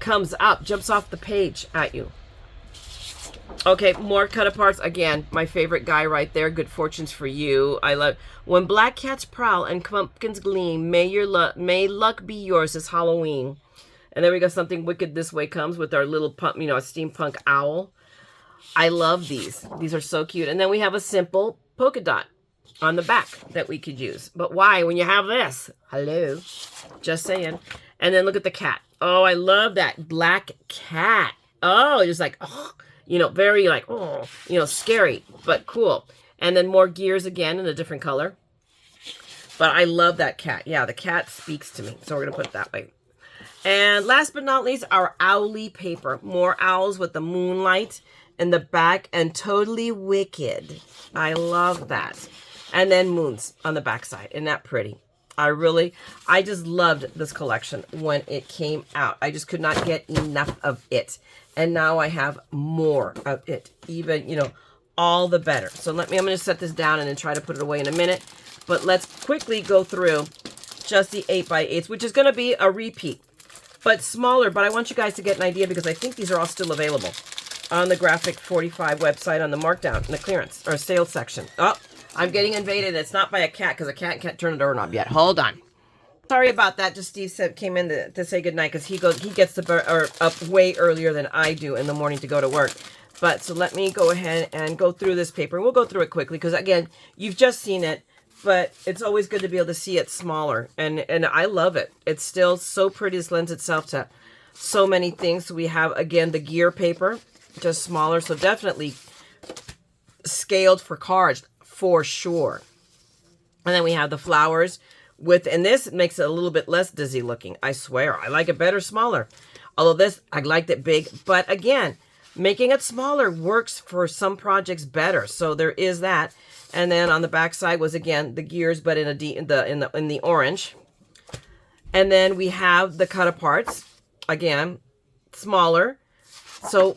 comes up, jumps off the page at you. Okay, more cut aparts. Again, my favorite guy right there. Good fortunes for you. I love when black cats prowl and pumpkins gleam. May luck be yours this Halloween. And then we got something wicked this way comes with our little pump, you know, a steampunk owl. I love these. These are so cute. And then we have a simple polka dot on the back that we could use. But why when you have this? Hello, just saying. And then look at the cat. Oh, I love that black cat. Oh, it's like, oh. You know, very like, oh, you know, scary, but cool. And then more gears again in a different color. But I love that cat. Yeah, the cat speaks to me. So we're going to put it that way. And last but not least, our owly paper. More owls with the moonlight in the back and totally wicked. I love that. And then moons on the back side. Isn't that pretty? I just loved this collection when it came out. I just could not get enough of it. And now I have more of it. Even, you know, all the better. So I'm going to set this down and then try to put it away in a minute. But let's quickly go through just the 8x8s, which is going to be a repeat, but smaller. But I want you guys to get an idea because I think these are all still available on the Graphic 45 website on the markdown in the clearance or sales section. Oh, I'm getting invaded. It's not by a cat because a cat can't turn a doorknob yet. Hold on. Sorry about that. Just Steve came in to say goodnight because he gets up way earlier than I do in the morning to go to work. But so let me go ahead and go through this paper. We'll go through it quickly because again, you've just seen it, but it's always good to be able to see it smaller. And I love it. It's still so pretty. This lends itself to so many things. So we have again the gear paper, just smaller. So definitely scaled for cards for sure. And then we have the flowers. And this makes it a little bit less dizzy looking. I swear, I like it better smaller. Although this, I liked it big. But again, making it smaller works for some projects better. So there is that. And then on the back side was again the gears, but in the orange. And then we have the cut aparts. Again, smaller. So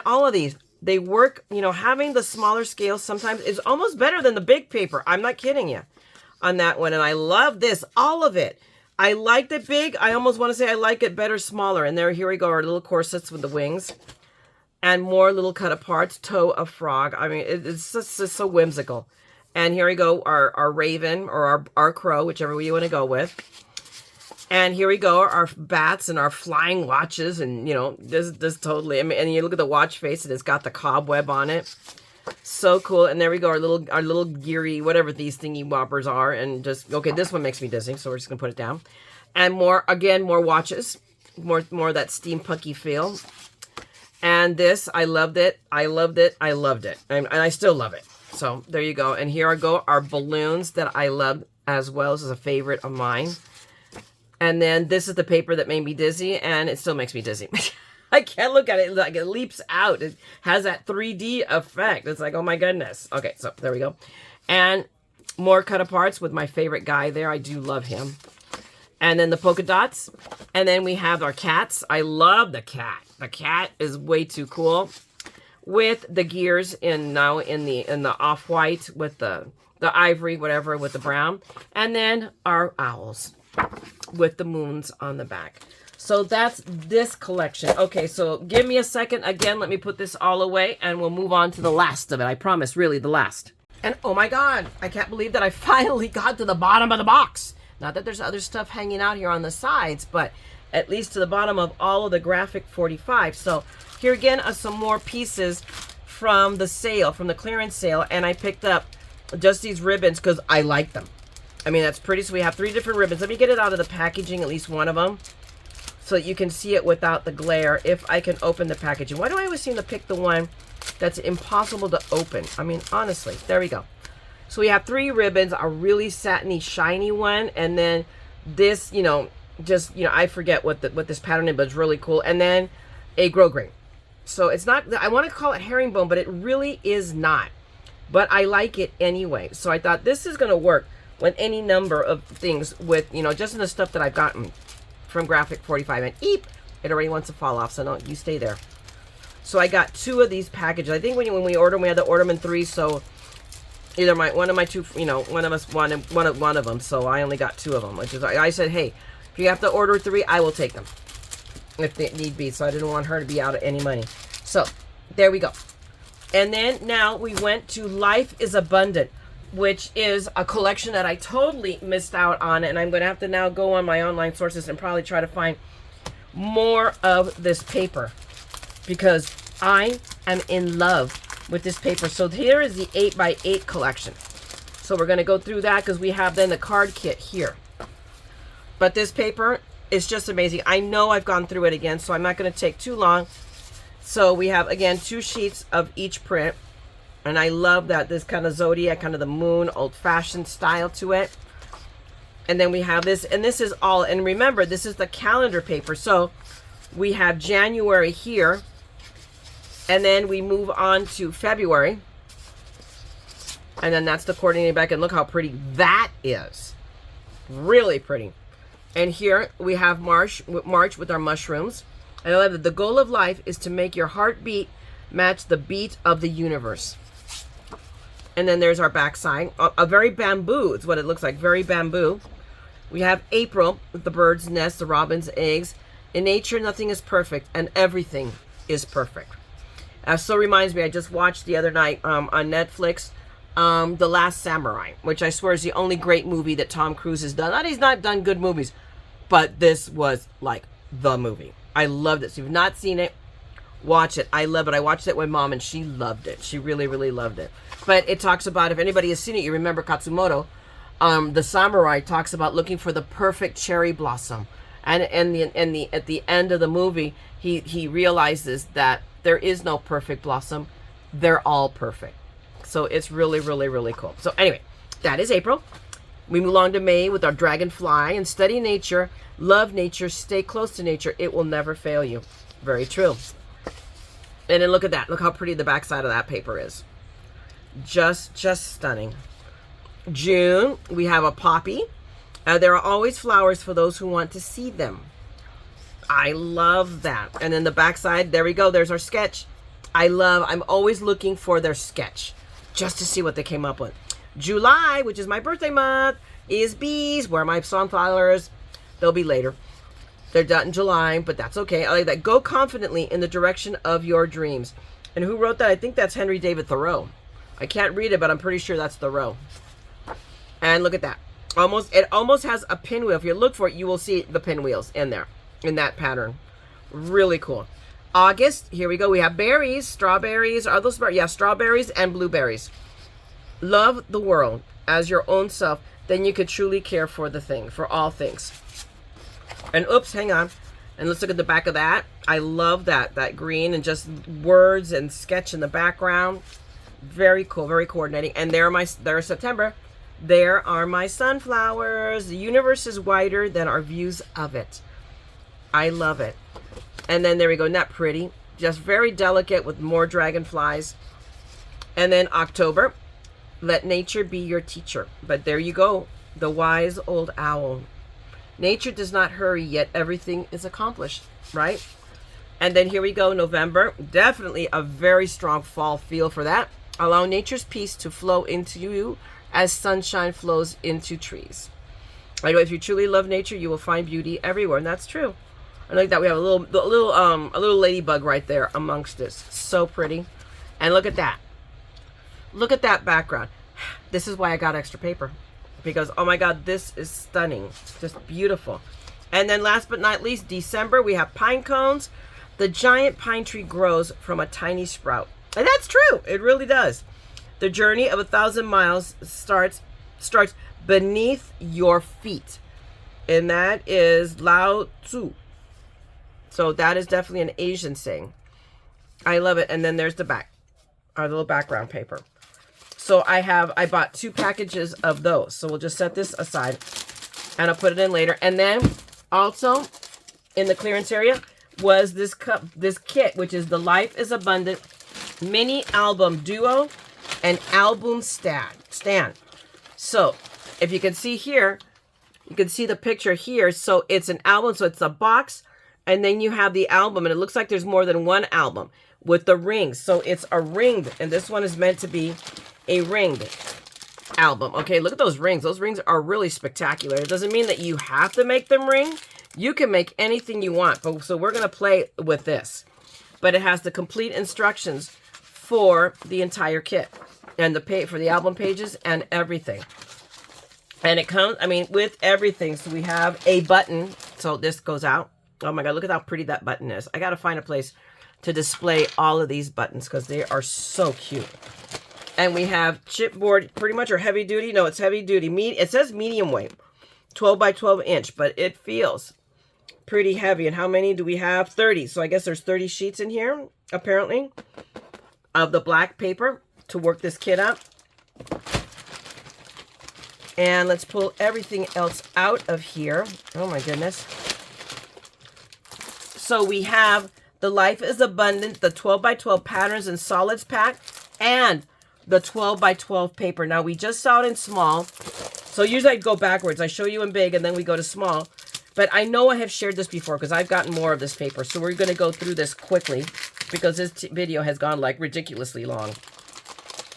all of these, they work, you know, having the smaller scale sometimes is almost better than the big paper. I'm not kidding you. On that one, and I love this, all of it. I liked it big. I almost want to say I like it better smaller. And here we go, our little corsets with the wings, and more little cut aparts. Toe of frog. I mean, it's just so whimsical. And here we go, our raven or our crow, whichever way you want to go with. And here we go, our bats and our flying watches, and you know, this totally. I mean, and you look at the watch face, and it's got the cobweb on it. So cool. And there we go, our little geary, whatever these thingy whoppers are. And just, okay, this one makes me dizzy, so we're just gonna put it down. And more watches, more that steampunky feel. And this, I loved it. And I still love it. So there you go. And here go our balloons that I love as well. This is a favorite of mine. And then this is the paper that made me dizzy, and it still makes me dizzy. I can't look at it. Like it leaps out. It has that 3D effect. It's like, oh my goodness. Okay, so there we go. And more cut aparts with my favorite guy there. I do love him. And then the polka dots. And then we have our cats. I love the cat. The cat is way too cool. With the gears in the off-white with the ivory, whatever, with the brown. And then our owls with the moons on the back. So that's this collection. Okay, so give me a second. Again, let me put this all away and we'll move on to the last of it. I promise, really, the last. And oh my God, I can't believe that I finally got to the bottom of the box. Not that there's other stuff hanging out here on the sides, but at least to the bottom of all of the Graphic 45. So here again are some more pieces from the sale, from the clearance sale. And I picked up just these ribbons because I like them. I mean, that's pretty. So we have 3 different ribbons. Let me get it out of the packaging, at least one of them, so that you can see it without the glare if I can open the packaging. Why do I always seem to pick the one that's impossible to open? I mean, honestly, there we go. So we have 3 ribbons, a really satiny, shiny one, and then this, you know, just, you know, I forget what this pattern is, but it's really cool. And then a grosgrain. So it's not, I want to call it herringbone, but it really is not. But I like it anyway. So I thought this is going to work with any number of things with, you know, just in the stuff that I've gotten from Graphic 45. And eep, it already wants to fall off, so no, you stay there. So I got 2 of these packages. I think when we order them, we had to order them in 3, so either one of my two, one of us wanted one of them, so I only got 2 of them, which is, I said, hey, if you have to order 3, I will take them if it need be. So I didn't want her to be out of any money. So there we go. And then now we went to Life is Abundant, which is a collection that I totally missed out on, and I'm going to have to now go on my online sources and probably try to find more of this paper, because I am in love with this paper. So here is the 8x8 collection. So we're going to go through that because we have then the card kit here. But this paper is just amazing. I know I've gone through it again, so I'm not going to take too long. So we have, again, 2 sheets of each print. And I love that this kind of zodiac, kind of the moon, old-fashioned style to it. And then we have this, and this is all, and remember, this is the calendar paper. So we have January here, and then we move on to February. And then that's the coordinating back, and look how pretty that is. Really pretty. And here we have March with our mushrooms. And I love that the goal of life is to make your heartbeat match the beat of the universe. And then there's our backside. A very bamboo is what it looks like. Very bamboo. We have April with the bird's nest, the robin's eggs. In nature, nothing is perfect, and everything is perfect. So reminds me, I just watched the other night on Netflix, The Last Samurai, which I swear is the only great movie that Tom Cruise has done. Not he's not done good movies, but this was like the movie. I loved it. So if you've not seen it, watch it. I love it. I watched it with Mom, and she loved it. She really, really loved it. But it talks about, if anybody has seen it, you remember Katsumoto, the samurai talks about looking for the perfect cherry blossom. And at the end of the movie, he realizes that there is no perfect blossom. They're all perfect. So it's really, really, really cool. So anyway, that is April. We move along to May with our dragonfly, and study nature, love nature, stay close to nature. It will never fail you. Very true. And then look at that. Look how pretty the backside of that paper is. Just stunning. June, we have a poppy. There are always flowers for those who want to see them. I love that. And then the backside, there we go. There's our sketch. I'm always looking for their sketch just to see what they came up with. July, which is my birthday month, is bees. Where are my sunflowers? They'll be later. They're done in July, but that's okay. I like that. Go confidently in the direction of your dreams. And who wrote that? I think that's Henry David Thoreau. I can't read it, but I'm pretty sure that's Thoreau. And look at that. It almost has a pinwheel. If you look for it, you will see the pinwheels in there, in that pattern. Really cool. August, here we go. We have berries, strawberries. Are those berries? Yeah, strawberries and blueberries. Love the world as your own self. Then you could truly care for all things. And oops, hang on. And let's look at the back of that. I love that green and just words and sketch in the background. Very cool, very coordinating. And there's September. There are my sunflowers. The universe is wider than our views of it. I love it. And then there we go, not pretty. Just very delicate with more dragonflies. And then October, let nature be your teacher. But there you go, the wise old owl. Nature does not hurry, yet everything is accomplished, right? And then here we go, November. Definitely a very strong fall feel for that. Allow nature's peace to flow into you as sunshine flows into trees. I know if you truly love nature, you will find beauty everywhere, and that's true. I like that we have a little ladybug right there amongst this. So pretty. And look at that. Look at that background. This is why I got extra paper, because oh my God, this is stunning. Just beautiful. And then last but not least, December, we have pine cones. The giant pine tree grows from a tiny sprout. And that's true. It really does. The journey of 1,000 miles starts beneath your feet. And that is Lao Tzu. So that is definitely an Asian saying. I love it. And then there's the back, our little background paper. So I bought 2 packages of those. So we'll just set this aside and I'll put it in later. And then also in the clearance area was this kit, which is the Life is Abundant mini album duo and album stand. So if you can see here, you can see the picture here. So it's an album. So it's a box. And then you have the album, and it looks like there's more than one album with the rings. So it's a ringed, and this one is meant to be a ringed. album. Okay, look at those rings. Those rings are really spectacular. It doesn't mean that you have to make them ring. You can make anything you want. But so we're going to play with this. But it has the complete instructions for the entire kit. And for the album pages and everything. And it comes, I mean, with everything. So we have a button. So this goes out. Oh my God, look at how pretty that button is. I got to find a place to display all of these buttons because they are so cute. And we have chipboard, pretty much, or heavy duty. No, it's heavy duty. It says medium weight, 12 by 12 inch, but it feels pretty heavy. And how many do we have? 30. So I guess there's 30 sheets in here, apparently, of the black paper to work this kit up. And let's pull everything else out of here. Oh my goodness. So we have the Life is Abundant, the 12 by 12 patterns and solids pack, and the 12 by 12 paper. Now we just saw it in small. So usually I go backwards. I show you in big and then we go to small. But I know I have shared this before because I've gotten more of this paper. So we're going to go through this quickly because this video has gone like ridiculously long.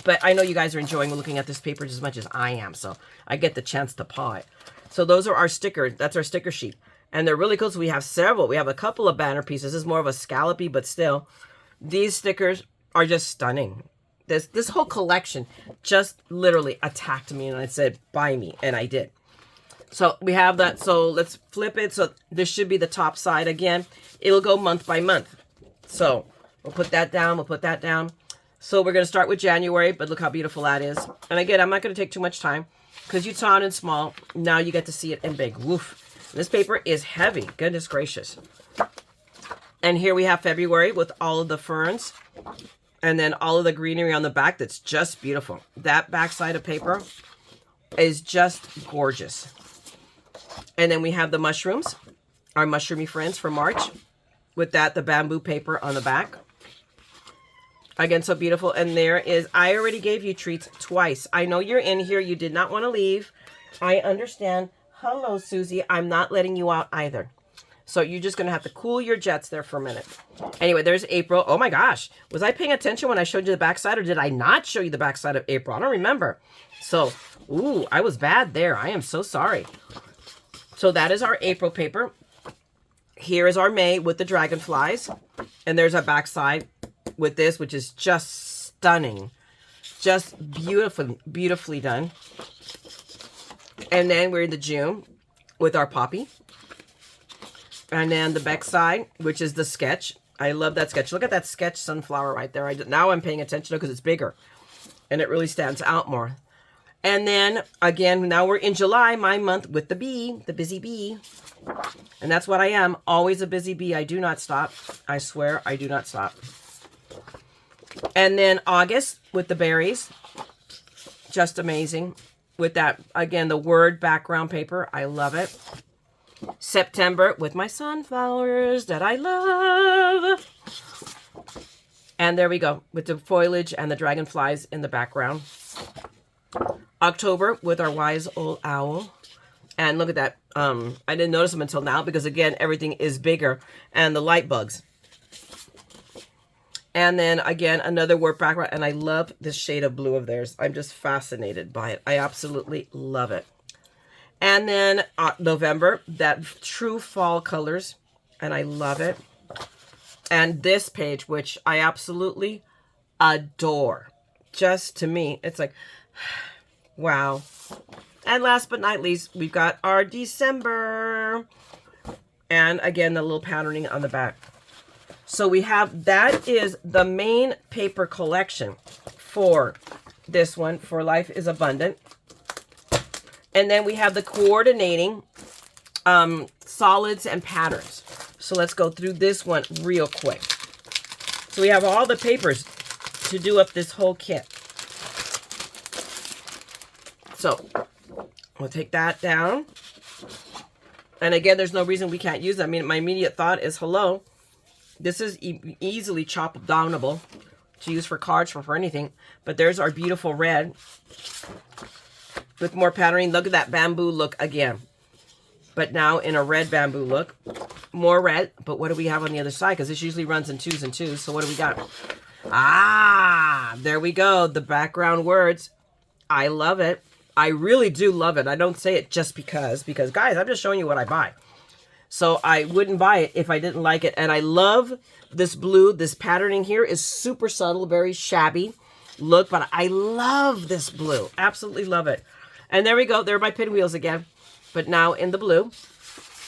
But I know you guys are enjoying looking at this paper as much as I am. So I get the chance to paw it. So those are our stickers. That's our sticker sheet. And they're really cool. So we have several. We have a couple of banner pieces. This is more of a scallopy, but still. These stickers are just stunning. This whole collection just literally attacked me. And I said, buy me. And I did. So we have that. So let's flip it. So this should be the top side again. It'll go month by month. So we'll put that down. We'll put that down. So we're going to start with January. But look how beautiful that is. And again, I'm not going to take too much time. Because you saw it in small. Now you get to see it in big. Woof. This paper is heavy. Goodness gracious. And here we have February with all of the ferns. And then all of the greenery on the back. That's just beautiful. That back side of paper is just gorgeous. And then we have the mushrooms. Our mushroomy friends for March. With that, the bamboo paper on the back. Again, so beautiful. And there is, I already gave you treats twice. I know you're in here. You did not want to leave. I understand. Hello, Susie. I'm not letting you out either. So you're just going to have to cool your jets there for a minute. Anyway, there's April. Oh my gosh. Was I paying attention when I showed you the backside or did I not show you the backside of April? I don't remember. So, ooh, I was bad there. I am so sorry. So that is our April paper. Here is our May with the dragonflies. And there's our backside with this, which is just stunning. Just beautifully done. And then we're in the June with our poppy. And then the back side, which is the sketch. I love that sketch. Look at that sketch sunflower right there. Now I'm paying attention because it's bigger. And it really stands out more. And then, again, now we're in July, my month with the bee, the busy bee. And that's what I am. Always a busy bee. I do not stop. I swear I do not stop. And then August with the berries. Just amazing. With that, again, the word background paper. I love it. September with my sunflowers that I love. And there we go. With the foliage and the dragonflies in the background. October with our wise old owl. And look at that. I didn't notice them until now because, again, everything is bigger. And the light bugs. And then, again, another word background. And I love this shade of blue of theirs. I'm just fascinated by it. I absolutely love it. And then November, that true fall colors. And I love it. And this page, which I absolutely adore. Just to me, it's like, wow. And last but not least, we've got our December. And again, the little patterning on the back. So we have, that is the main paper collection for this one, for Life is Abundant. And then we have the coordinating solids and patterns. So let's go through this one real quick. So we have all the papers to do up this whole kit. So we'll take that down. And again, there's no reason we can't use it. I mean, my immediate thought is, hello. This is easily chop downable to use for cards, for anything. But there's our beautiful red with more patterning. Look at that bamboo look again. But now in a red bamboo look. More red. But what do we have on the other side? Because this usually runs in twos and twos. So what do we got? Ah, there we go. The background words. I love it. I really do love it. I don't say it just because guys, I'm just showing you what I buy. So I wouldn't buy it if I didn't like it. And I love this blue. This patterning here is super subtle, very shabby look, but I love this blue. Absolutely love it. And there we go. There are my pinwheels again, but now in the blue.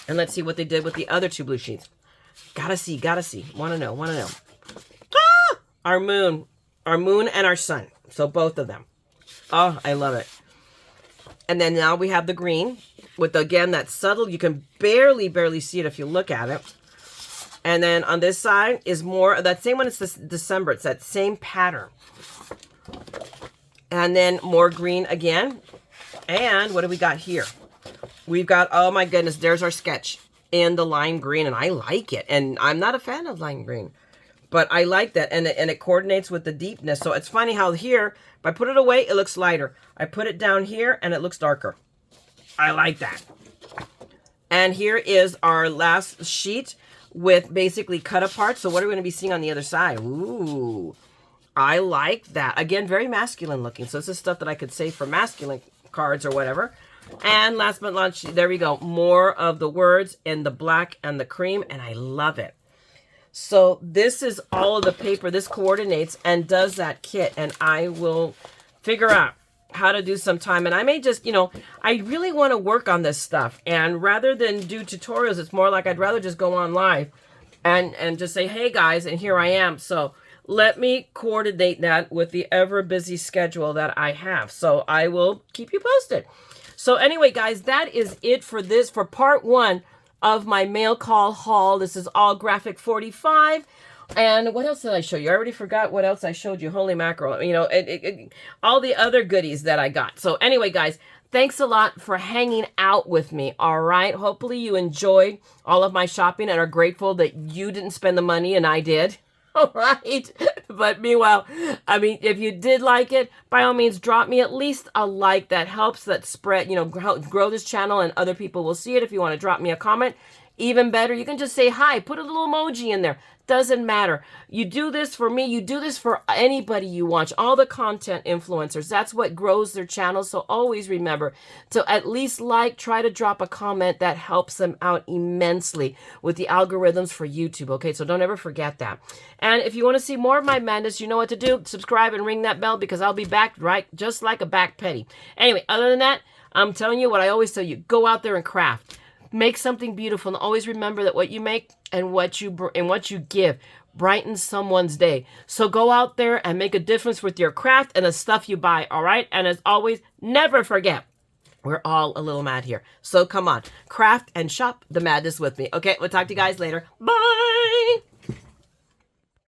And let's see what they did with the other 2 blue sheets. Gotta see. Want to know. Ah! Our moon and our sun. So both of them. Oh, I love it. And then now we have the green with, again, that subtle. You can barely see it if you look at it. And then on this side is more of that same one. It's this December. It's that same pattern. And then more green again. And what do we got here? We've got, oh my goodness, there's our sketch in the lime green. And I like it. And I'm not a fan of lime green, but I like that. And it coordinates with the deepness. So it's funny how here, if I put it away, it looks lighter. I put it down here and it looks darker. I like that. And here is our last sheet with basically cut apart. So what are we going to be seeing on the other side? Ooh, I like that. Again, very masculine looking. So this is stuff that I could save for masculine cards or whatever. And last but not least, there we go. More of the words in the black and the cream. And I love it. So this is all of the paper. This coordinates and does that kit. And I will figure out how to do some time. And I may just, you know, I really want to work on this stuff. And rather than do tutorials, it's more like I'd rather just go on live and just say, hey guys, and here I am. So let me coordinate that with the ever busy schedule that I have. So I will keep you posted. So anyway, guys, that is it for this, for part 1 of my mail call haul. This is all graphic 45. And what else did I show you? I already forgot what else I showed you. Holy mackerel. You know, all the other goodies that I got. So anyway, guys, thanks a lot for hanging out with me. All right. Hopefully you enjoyed all of my shopping and are grateful that you didn't spend the money and I did. All right. But meanwhile, I mean, if you did like it, by all means, drop me at least a like. That helps that spread, you know, grow this channel and other people will see it. If you want to drop me a comment, even better, you can just say hi, put a little emoji in there. Doesn't matter. You do this for me. You do this for anybody you watch. All the content influencers. That's what grows their channel. So always remember to at least like, try to drop a comment. That helps them out immensely with the algorithms for YouTube. Okay, so don't ever forget that. And if you want to see more of my madness, you know what to do. Subscribe and ring that bell because I'll be back right just like a back petty. Anyway, other than that, I'm telling you what I always tell you. Go out there and craft. Make something beautiful, and always remember that what you make and what you give brightens someone's day. So go out there and make a difference with your craft and the stuff you buy, all right? And as always, never forget, we're all a little mad here. So come on, craft and shop the madness with me. Okay, we'll talk to you guys later. Bye!